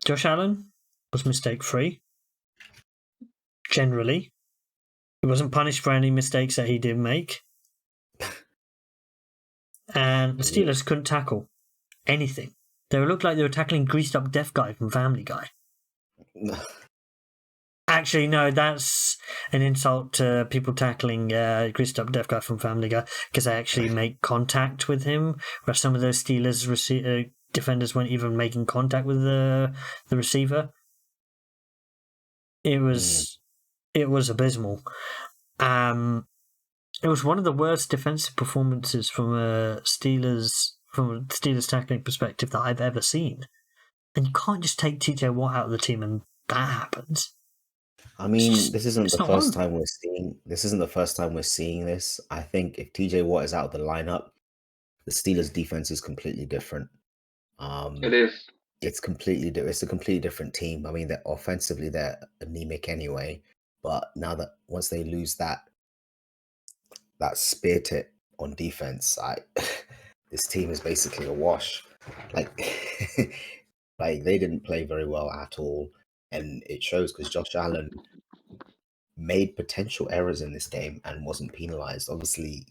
Josh Allen was mistake-free. Generally. He wasn't punished for any mistakes that he did make. And the Steelers couldn't tackle anything. They looked like they were tackling greased up deaf guy from Family Guy. Actually, no, that's an insult to people tackling greased up deaf guy from Family Guy because they actually make contact with him, where some of those Steelers defenders weren't even making contact with the receiver. It was abysmal. It was one of the worst defensive performances from a Steelers tackling perspective that I've ever seen. And you can't just take TJ Watt out of the team and that happens. I mean, this isn't the first time we're seeing this. I think if TJ Watt is out of the lineup, the Steelers defense is completely different. It is. It's a completely different team. I mean, they're offensively they're anemic anyway, but now that once they lose that spear tip on defense, this team is basically a wash. Like they didn't play very well at all, and it shows because Josh Allen made potential errors in this game and wasn't penalized. Obviously,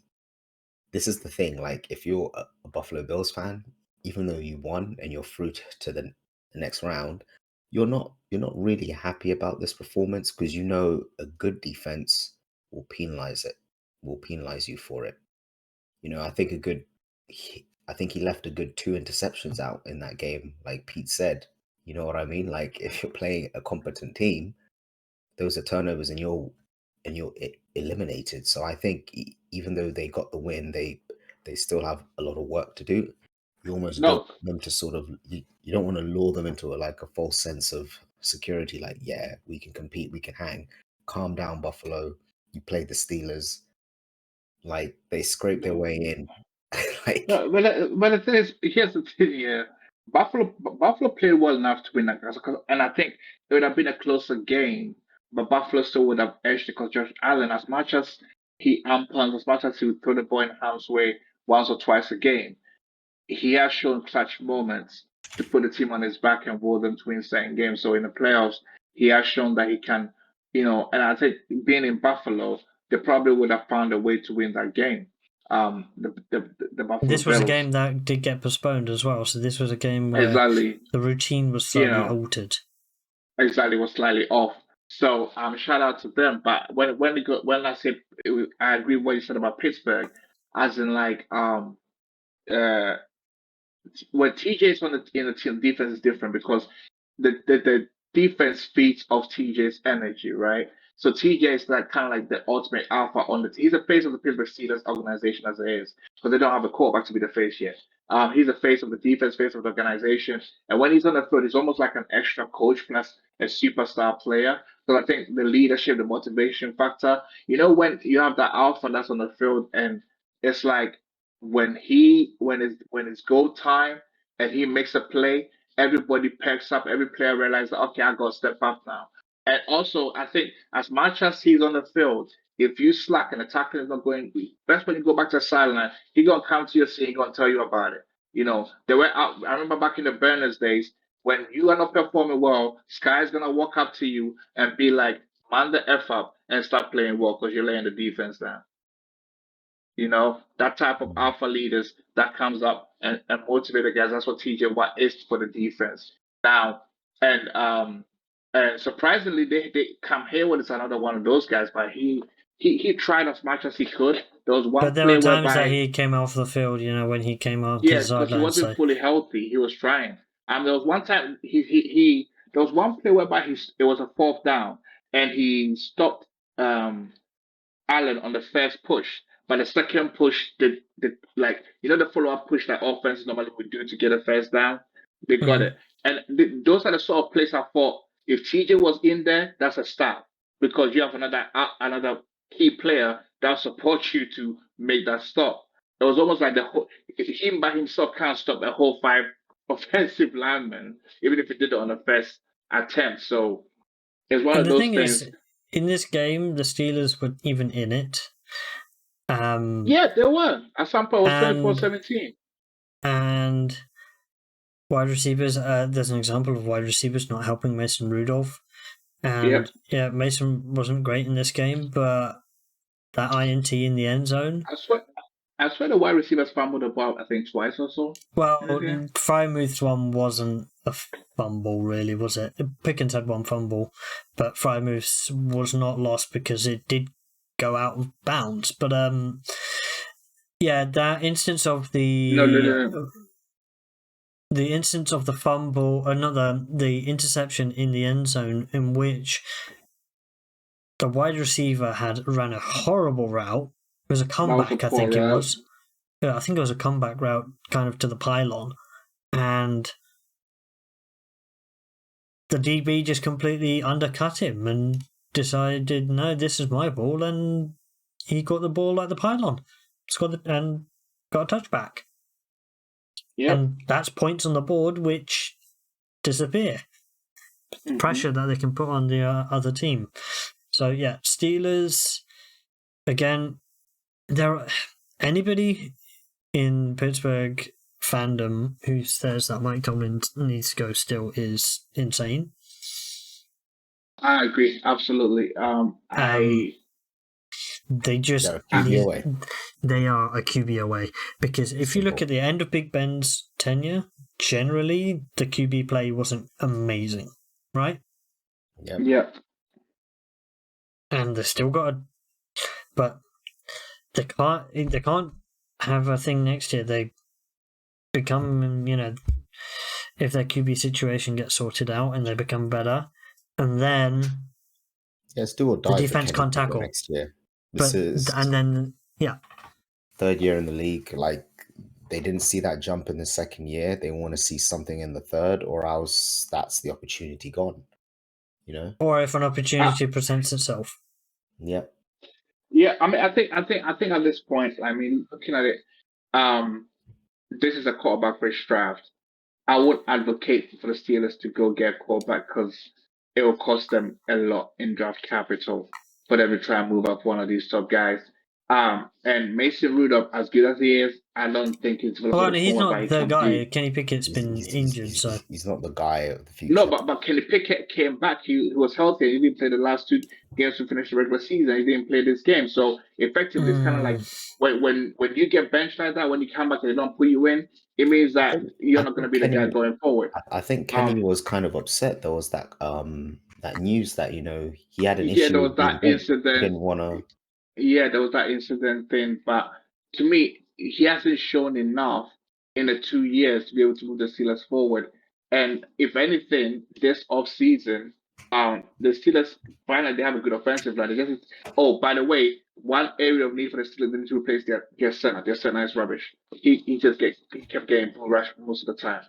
this is the thing. Like, if you're a Buffalo Bills fan, even though you won and you're through to the next round, you're not really happy about this performance because you know a good defense will penalize you for it. You know, I think he left a good 2 interceptions out in that game, like Pete said. You know what I mean? Like, if you're playing a competent team, those are turnovers and you're eliminated. So I think even though they got the win, they still have a lot of work to do. You almost don't want them to sort of you don't want to lure them into a false sense of security. Like, yeah, we can compete, we can hang. Calm down, Buffalo. You played the Steelers. Like, they scraped their way in. No, but the thing is, here's the thing. Yeah, Buffalo played well enough to win that, and I think it would have been a closer game, but Buffalo still would have edged it because Josh Allen, as much as he punts, as much as he would throw the ball in harm's way once or twice a game, he has shown clutch moments to put the team on his back and will them to win certain games. So in the playoffs, he has shown that he can, and I think being in Buffalo, they probably would have found a way to win that game. The Buffalo This was Bills. a game that did get postponed as well, so this was a game where the routine was slightly altered. Exactly, was slightly off. So shout out to them. But when I said I agree with what you said about Pittsburgh, as in when TJ is in the team, defense is different because the defense feeds off TJ's energy, right? So TJ is kind of like the ultimate alpha on the team. He's the face of the Pittsburgh Steelers organization as it is, because they don't have a quarterback to be the face yet. He's the face of the defense, face of the organization, and when he's on the field, he's almost like an extra coach plus a superstar player. So I think the leadership, the motivation factor, when you have that alpha that's on the field, and it's like when it's go time and he makes a play, everybody picks up, every player realizes, okay, I got to step up now. And also, I think as much as he's on the field, if you slack and the tackling is not going, best when you go back to the sideline, he's going to come to you and he's going to tell you about it. They were out. I remember back in the Burners days when you are not performing well, Sky's gonna walk up to you and be like, "Man the f up and start playing well because you're laying the defense down." That type of Mm. alpha leaders that comes up and motivate the guys. That's what TJ Watt is for the defense. Now, and surprisingly, they Cam Hayward is another one of those guys, but he tried as much as he could. There was one But there play were times that whereby, he came off the field, when he came off the yeah, because he sideline. So, wasn't fully healthy. He was trying. There was one time he there was one play whereby it was a fourth down and he stopped Allen on the first push, but the second push did like the follow up push that offense normally would do to get a first down. They got it, and those are the sort of plays I thought if TJ was in there, that's a start because you have another key player that supports you to make that stop. It was almost like him by himself can't stop the whole five offensive linemen, even if he did it on the first attempt. So it's one and of the those thing things. is, in this game, the Steelers were even in it. Yeah, they were. At some point, it was 24-17. And wide receivers, there's an example of wide receivers not helping Mason Rudolph. And yeah, Mason wasn't great in this game, but that INT in the end zone. I swear the wide receivers fumbled the ball, I think, twice or so. Well, Frymouth's one wasn't a fumble, really, was it? Pickens had one fumble, but Frymouth's was not lost because it did go out of bounds. But yeah, that instance of the the instance of the fumble, the interception in the end zone, in which the wide receiver had ran a horrible route. It was a comeback, I think it was. Yeah, I think it was a comeback route, kind of to the pylon, and the DB just completely undercut him and decided, no, this is my ball, and he got the ball at the pylon, and got a touchback. Yeah, and that's points on the board which disappear. Mm-hmm. Pressure that they can put on the other team. So yeah, Steelers again. Anybody in Pittsburgh fandom who says that Mike Tomlin needs to go still is insane. I agree, absolutely. They just they are a QB away, because if you look at the end of Big Ben's tenure, generally the QB play wasn't amazing, right? Yeah. And they still got but they can't have a thing next year. They become, if their QB situation gets sorted out and they become better, and then it's do or die. The defense can't tackle next year. Third year in the league. Like, they didn't see that jump in the second year. They want to see something in the third, or else that's the opportunity gone. Or if an opportunity presents itself. Yeah. Yeah, I mean, I think at this point, looking at it, this is a quarterback-rich draft. I would advocate for the Steelers to go get a quarterback because it will cost them a lot in draft capital for them to try and move up one of these top guys. And Mason Rudolph, as good as he is, I don't think he's going to. He's not the guy. Kenny Pickett's been injured, so he's not the guy of the future. No, but Kenny Pickett came back. He was healthy. He didn't play the last two games to finish the regular season. He didn't play this game, so effectively, it's kind of like when you get benched like that, when you come back and they don't put you in, it means that you're not going to be the guy going forward. I think Kenny was kind of upset. There was that news that he had an issue. Yeah, there was that incident. He didn't want to. Yeah, there was that incident thing, but to me, he hasn't shown enough in the 2 years to be able to move the Steelers forward. And if anything, this offseason, the Steelers finally they have a good offensive line. By the way, one area of need for the Steelers, they need to replace their center. Their center is rubbish. He kept getting bull rush most of the time.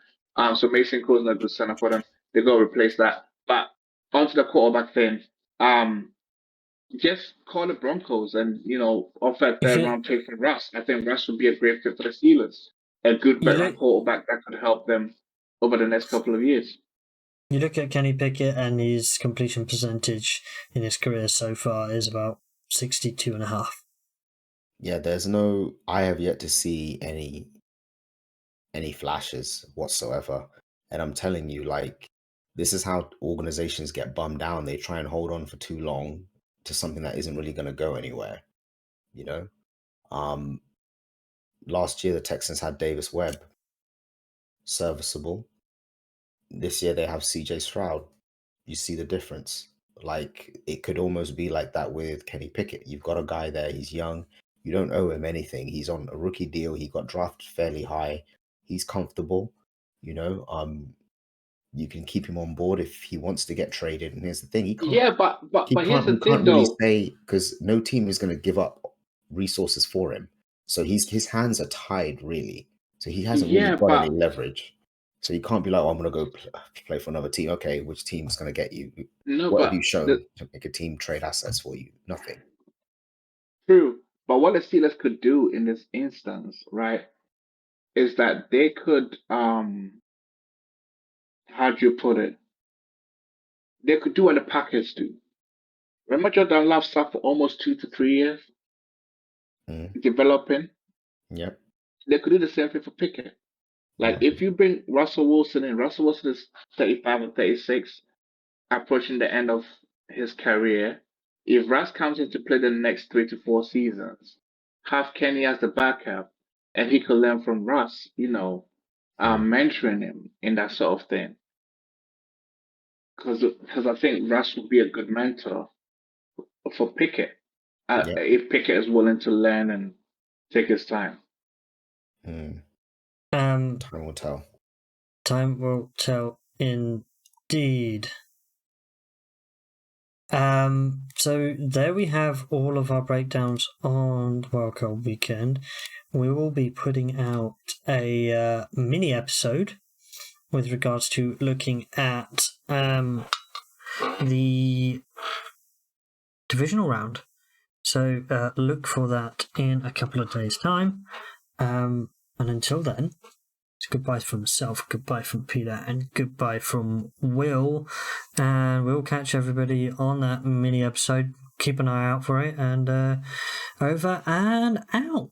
So Mason Cole's not a good center for them. They go replace that. But onto the quarterback thing. Just call the Broncos and offer a third round pick for Russ. I think Russ would be a great fit for the Steelers. A good veteran quarterback that could help them over the next couple of years. You look at Kenny Pickett, and his completion percentage in his career so far is about 62.5%. Yeah, I have yet to see any flashes whatsoever. And I'm telling you, like, this is how organizations get bummed down. They try and hold on for too long to something that isn't really going to go anywhere. You know, um, last year the Texans had Davis Webb, serviceable. This year they have CJ Stroud. You see the difference. Like, it could almost be like that with Kenny Pickett. You've got a guy there, he's young. You don't owe him anything. He's on a rookie deal. He got drafted fairly high. He's comfortable, you know. You can keep him on board if he wants to get traded. And here's the thing, Yeah, but here's the you thing can't really though. say, because no team is going to give up resources for him. So his hands are tied, really. So he hasn't really Yeah, got any but leverage. So you can't be like, oh, I'm going to go play for another team. Okay, which team's going to get you? no, What have you but shown to make a team trade assets for you? Nothing. true. But what the Steelers could do in this instance, right, is that they could how do you put it? They could do what the Packers do. Remember Jordan Love sat for almost 2 to 3 years Mm, developing? yep. They could do the same thing for Pickett. Like Yeah. if you bring Russell Wilson in, Russell Wilson is 35 and 36, approaching the end of his career. If Russ comes in to play the next 3 to 4 seasons, have Kenny as the backup, and he could learn from Russ, Mm, mentoring him in that sort of thing. Because I think Russ would be a good mentor for Pickett yep. if Pickett is willing to learn and take his time. Mm, Um, time will tell. time will tell indeed. So there we have all of our breakdowns on Wildcard Weekend. We will be putting out a mini episode with regards to looking at the divisional round. So look for that in a couple of days' time. And until then, it's goodbye from myself, goodbye from Peter, and goodbye from Will. And we'll catch everybody on that mini episode. Keep an eye out for it, and over and out.